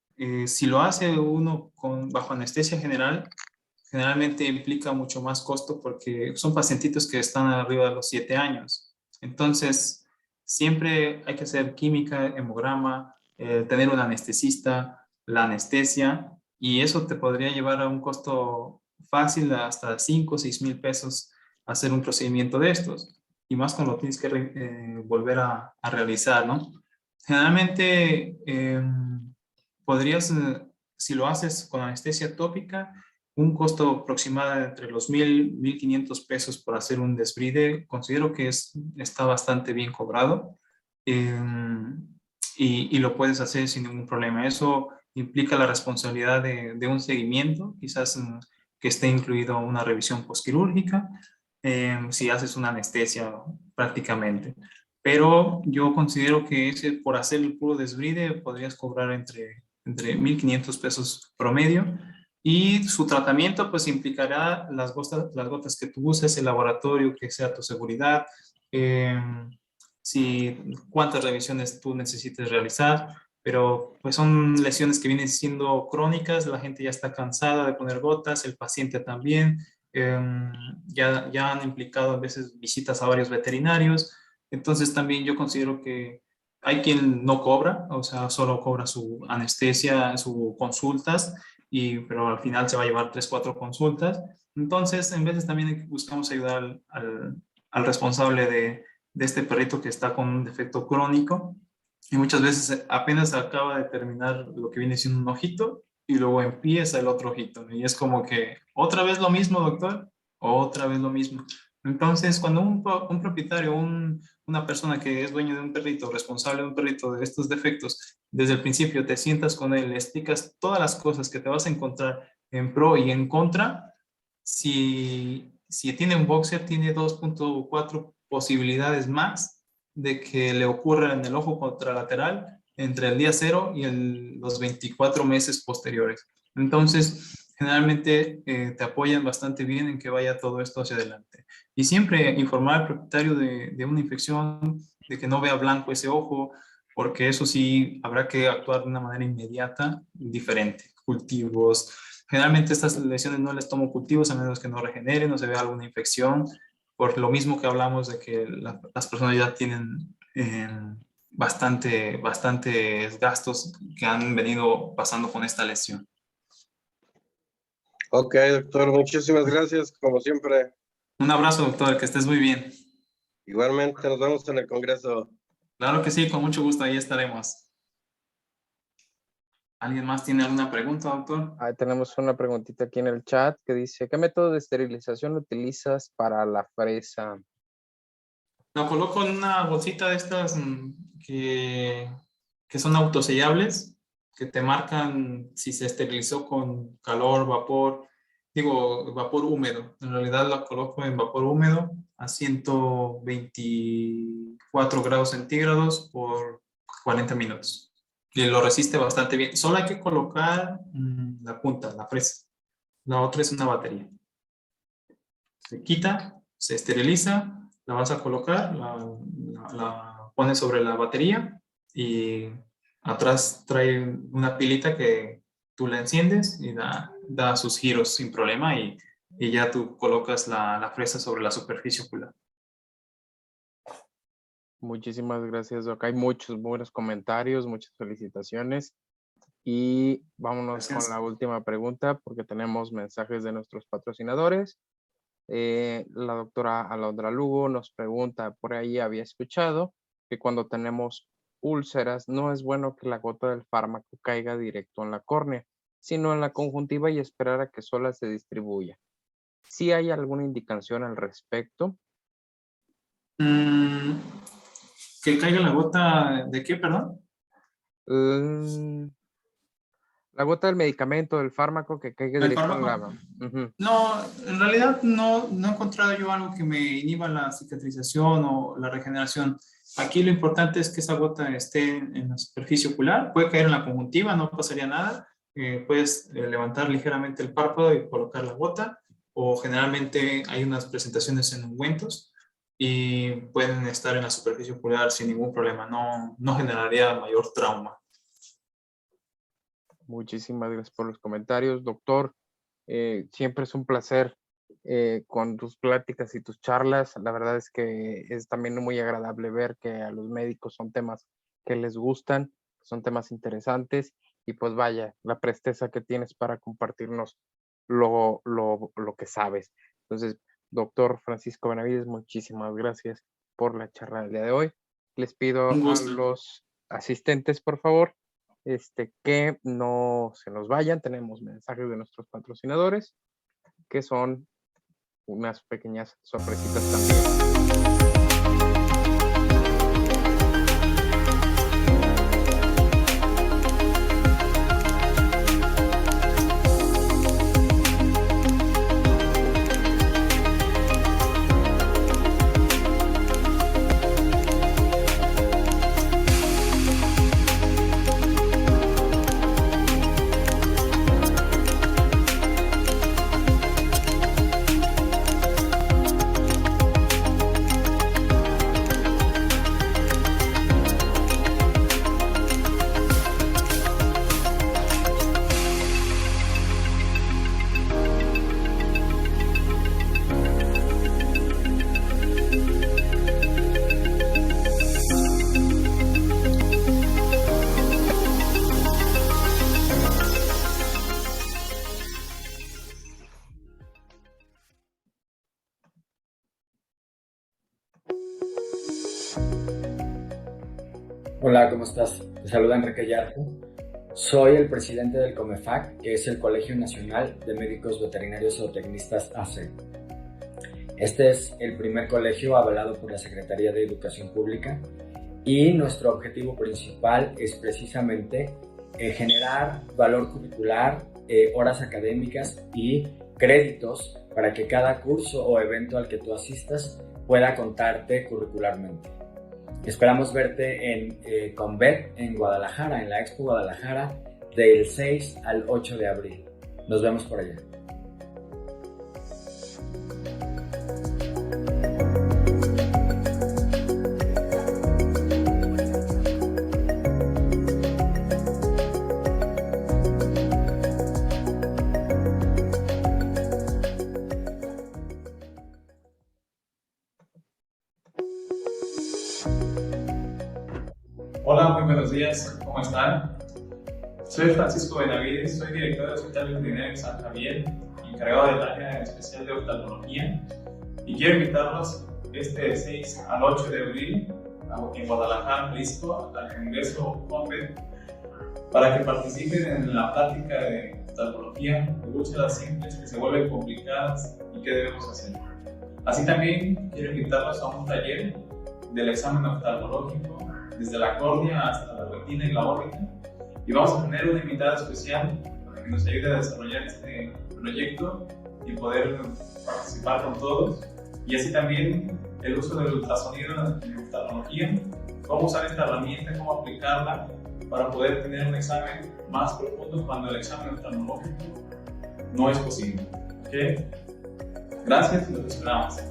si lo hace uno bajo anestesia general, generalmente implica mucho más costo porque son pacientitos que están arriba de los 7 años. Entonces, siempre hay que hacer química, hemograma, tener un anestesista, la anestesia, y eso te podría llevar a un costo fácil hasta 5 o 6 mil pesos hacer un procedimiento de estos. Y más cuando tienes que volver a realizar, ¿no? Generalmente podrías, si lo haces con anestesia tópica, un costo aproximado entre los 1,000, 1,500 pesos por hacer un desbride, considero que está bastante bien cobrado y lo puedes hacer sin ningún problema. Eso implica la responsabilidad de un seguimiento, quizás que esté incluido una revisión postquirúrgica, si haces una anestesia prácticamente. Pero yo considero que por hacer el puro desbride podrías cobrar entre 1,500 pesos promedio. Y su tratamiento pues implicará las gotas que tú uses, el laboratorio que sea tu seguridad, cuántas revisiones tú necesites realizar, pero pues son lesiones que vienen siendo crónicas, la gente ya está cansada de poner gotas, el paciente también, ya han implicado a veces visitas a varios veterinarios, entonces también yo considero que hay quien no cobra, o sea, solo cobra su anestesia, sus consultas, pero al final se va a llevar 3, 4 consultas. Entonces, en veces también buscamos ayudar al responsable de este perrito que está con un defecto crónico y muchas veces apenas acaba de terminar lo que viene siendo un ojito y luego empieza el otro ojito y es como que otra vez lo mismo, doctor, otra vez lo mismo. Entonces, cuando un propietario, una persona que es dueño de un perrito, responsable de un perrito de estos defectos, desde el principio te sientas con él, le explicas todas las cosas que te vas a encontrar en pro y en contra, si tiene un boxer, tiene 2.4 posibilidades más de que le ocurra en el ojo contralateral entre el día 0 y los 24 meses posteriores. Entonces, generalmente te apoyan bastante bien en que vaya todo esto hacia adelante. Y siempre informar al propietario de una infección, de que no vea blanco ese ojo, porque eso sí, habrá que actuar de una manera inmediata, diferente. Cultivos. Generalmente estas lesiones no les tomo cultivos a menos que no regeneren o se vea alguna infección, por lo mismo que hablamos de que las personas ya tienen bastantes gastos que han venido pasando con esta lesión. Ok, doctor, muchísimas gracias, como siempre. Un abrazo, doctor, que estés muy bien. Igualmente, nos vemos en el Congreso. Claro que sí, con mucho gusto, ahí estaremos. ¿Alguien más tiene alguna pregunta, doctor? Ahí tenemos una preguntita aquí en el chat que dice, ¿qué método de esterilización utilizas para la fresa? Lo coloco en una bolsita de estas que son autosellables, que te marcan si se esterilizó con calor, vapor, vapor húmedo. En realidad la coloco en vapor húmedo a 124 grados centígrados por 40 minutos. Y lo resiste bastante bien. Solo hay que colocar la punta, la fresa. La otra es una batería. Se quita, se esteriliza, la vas a colocar, la pones sobre la batería y atrás trae una pilita que tú la enciendes y da sus giros sin problema y ya tú colocas la fresa sobre la superficie ocular. Muchísimas gracias, Doc. Hay muchos buenos comentarios, muchas felicitaciones. Y vámonos Gracias. con la última pregunta porque tenemos mensajes de nuestros patrocinadores. La doctora Alondra Lugo nos pregunta, por ahí había escuchado que cuando tenemos úlceras no es bueno que la gota del fármaco caiga directo en la córnea, sino en la conjuntiva y esperar a que sola se distribuya. ¿Sí hay alguna indicación al respecto? ¿Que caiga la gota de qué, perdón? La gota del medicamento, del fármaco que caiga ¿El directo en fármaco? la... No, en realidad no he encontrado yo algo que me inhiba la cicatrización o la regeneración. Aquí lo importante es que esa gota esté en la superficie ocular, puede caer en la conjuntiva, no pasaría nada. Puedes levantar ligeramente el párpado y colocar la gota, o generalmente hay unas presentaciones en ungüentos y pueden estar en la superficie ocular sin ningún problema, no generaría mayor trauma. Muchísimas gracias por los comentarios, doctor. Siempre es un placer con tus pláticas y tus charlas. La verdad es que es también muy agradable ver que a los médicos son temas que les gustan, son temas interesantes y pues vaya, la presteza que tienes para compartirnos lo que sabes. Entonces, doctor Francisco Benavides, muchísimas gracias por la charla del día de hoy. Les pido Un a gusto. los asistentes, por favor, que no se nos vayan. Tenemos mensajes de nuestros patrocinadores, que son unas pequeñas sorpresitas también. Hola, ¿cómo estás? Te saluda Enrique Yarto. Soy el presidente del COMEFAC, que es el Colegio Nacional de Médicos Veterinarios Zootecnistas AC. Este es el primer colegio avalado por la Secretaría de Educación Pública y nuestro objetivo principal es precisamente generar valor curricular, horas académicas y créditos para que cada curso o evento al que tú asistas pueda contarte curricularmente. Esperamos verte en Convet en Guadalajara, en la Expo Guadalajara, del 6 al 8 de abril. Nos vemos por allá. Hola, muy buenos días, ¿cómo están? Soy Francisco Benavides, soy director del Hospital Veterinario San Javier, encargado del área especial de oftalmología, y quiero invitarlos este 6 al 8 de abril en Guadalajara, Jalisco, al Congreso CONVET, para que participen en la plática de oftalmología de úlceras simples que se vuelven complicadas y qué debemos hacer. Así también quiero invitarlos a un taller del examen oftalmológico desde la córnea hasta la retina y la órbita, y vamos a tener una invitada especial para que nos ayude a desarrollar este proyecto y poder participar con todos, y así también el uso del ultrasonido en oftalmología, cómo usar esta herramienta, cómo aplicarla para poder tener un examen más profundo cuando el examen oftalmológico no es posible. ¿Okay? Gracias y los esperamos.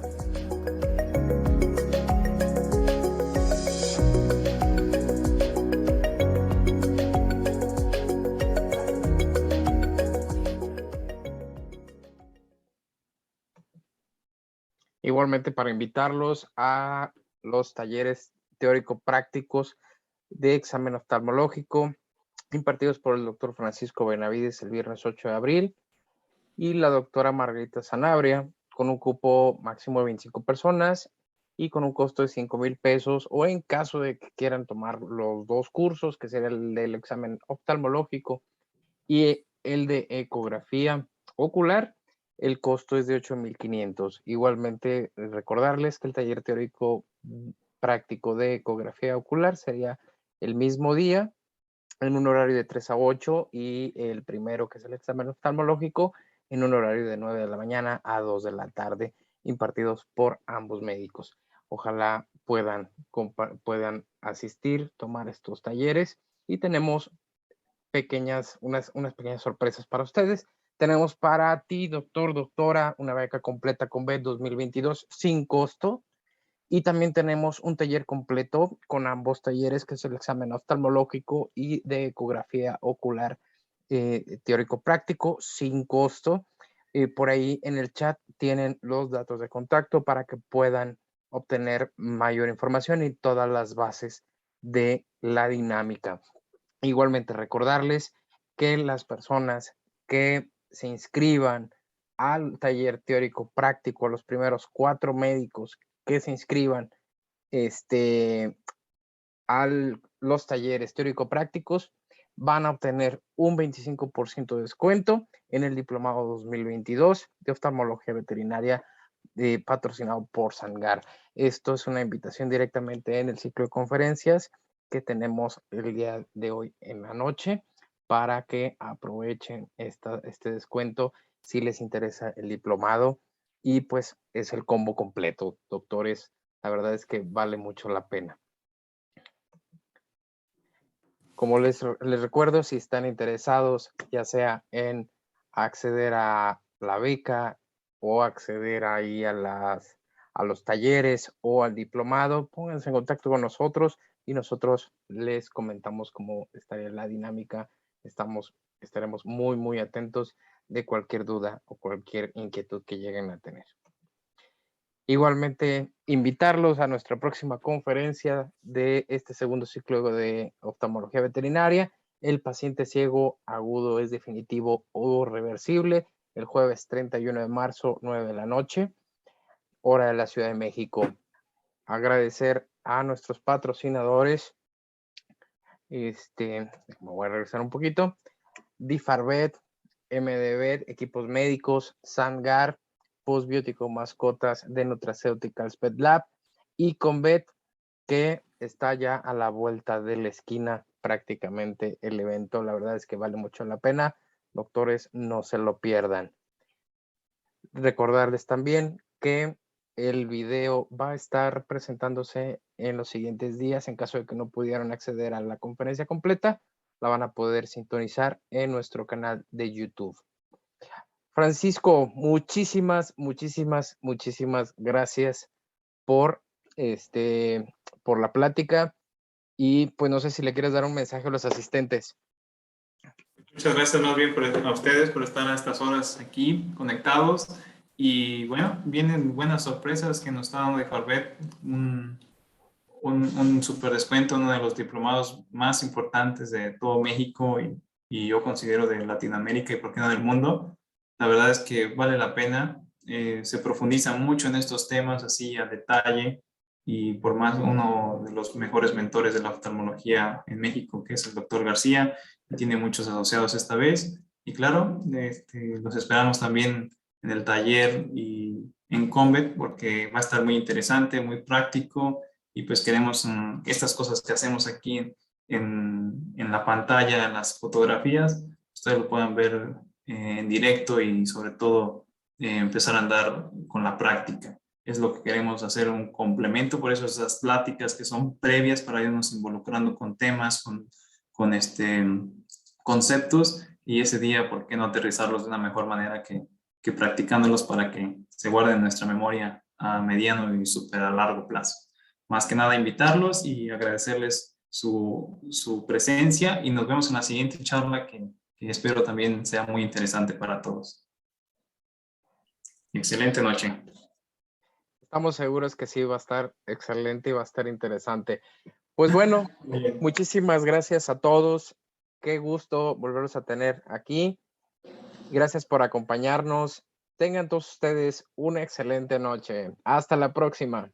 Igualmente para invitarlos a los talleres teórico-prácticos de examen oftalmológico impartidos por el doctor Francisco Benavides el viernes 8 de abril y la doctora Margarita Sanabria, con un cupo máximo de 25 personas y con un costo de 5,000 pesos, o en caso de que quieran tomar los dos cursos, que sería el del examen oftalmológico y el de ecografía ocular, el costo es de 8,500. Igualmente, recordarles que el taller teórico práctico de ecografía ocular sería el mismo día, en un horario de 3 a 8, y el primero, que es el examen oftalmológico, en un horario de 9 de la mañana a 2 de la tarde, impartidos por ambos médicos. Ojalá puedan asistir, tomar estos talleres, y tenemos unas pequeñas sorpresas para ustedes. Tenemos para ti, doctor, doctora, una beca completa CONVET 2022 sin costo. Y también tenemos un taller completo con ambos talleres, que es el examen oftalmológico y de ecografía ocular teórico-práctico sin costo. Por ahí en el chat tienen los datos de contacto para que puedan obtener mayor información y todas las bases de la dinámica. Igualmente recordarles que las personas que se inscriban al taller teórico práctico, los primeros 4 médicos que se inscriban a los talleres teórico prácticos, van a obtener un 25% de descuento en el diplomado 2022 de oftalmología veterinaria patrocinado por Sangar. Esto es una invitación directamente en el ciclo de conferencias que tenemos el día de hoy en la noche, para que aprovechen este descuento si les interesa el diplomado, y pues es el combo completo, doctores. La verdad es que vale mucho la pena. Como les recuerdo, si están interesados ya sea en acceder a la beca o acceder ahí a los talleres o al diplomado, pónganse en contacto con nosotros y nosotros les comentamos cómo estaría la dinámica. Estaremos muy, muy atentos de cualquier duda o cualquier inquietud que lleguen a tener. Igualmente, invitarlos a nuestra próxima conferencia de este segundo ciclo de oftalmología veterinaria. El paciente ciego agudo es definitivo o reversible, el jueves 31 de marzo, 9 de la noche, hora de la Ciudad de México. Agradecer a nuestros patrocinadores. Me voy a regresar un poquito. Difarbet, MDBet, equipos médicos, Sangar, Postbiótico Mascotas de Nutraceuticals Pet Lab, y Convet, que está ya a la vuelta de la esquina prácticamente el evento. La verdad es que vale mucho la pena. Doctores, no se lo pierdan. Recordarles también que el video va a estar presentándose en los siguientes días. En caso de que no pudieran acceder a la conferencia completa, la van a poder sintonizar en nuestro canal de YouTube. Francisco, muchísimas gracias por, por la plática. Y pues no sé si le quieres dar un mensaje a los asistentes. Muchas gracias más bien a ustedes por estar a estas horas aquí conectados. Y bueno, vienen buenas sorpresas que nos está dando de Harvard, un super descuento, uno de los diplomados más importantes de todo México y yo considero de Latinoamérica y por qué no del mundo. La verdad es que vale la pena, se profundiza mucho en estos temas así a detalle y por más uno de los mejores mentores de la oftalmología en México, que es el doctor García, tiene muchos asociados esta vez. Y claro, los esperamos también en el taller y en Convet porque va a estar muy interesante, muy práctico y pues queremos estas cosas que hacemos aquí en la pantalla, en las fotografías, ustedes lo puedan ver en directo y sobre todo empezar a andar con la práctica. Es lo que queremos hacer, un complemento, por eso esas pláticas que son previas para irnos involucrando con temas, con conceptos y ese día, ¿por qué no aterrizarlos de una mejor manera que practicándolos para que se guarden en nuestra memoria a mediano y súper a largo plazo? Más que nada invitarlos y agradecerles su presencia y nos vemos en la siguiente charla que espero también sea muy interesante para todos. Excelente noche. Estamos seguros que sí va a estar excelente y va a estar interesante. Pues bueno, muchísimas gracias a todos. Qué gusto volverlos a tener aquí. Gracias por acompañarnos. Tengan todos ustedes una excelente noche. Hasta la próxima.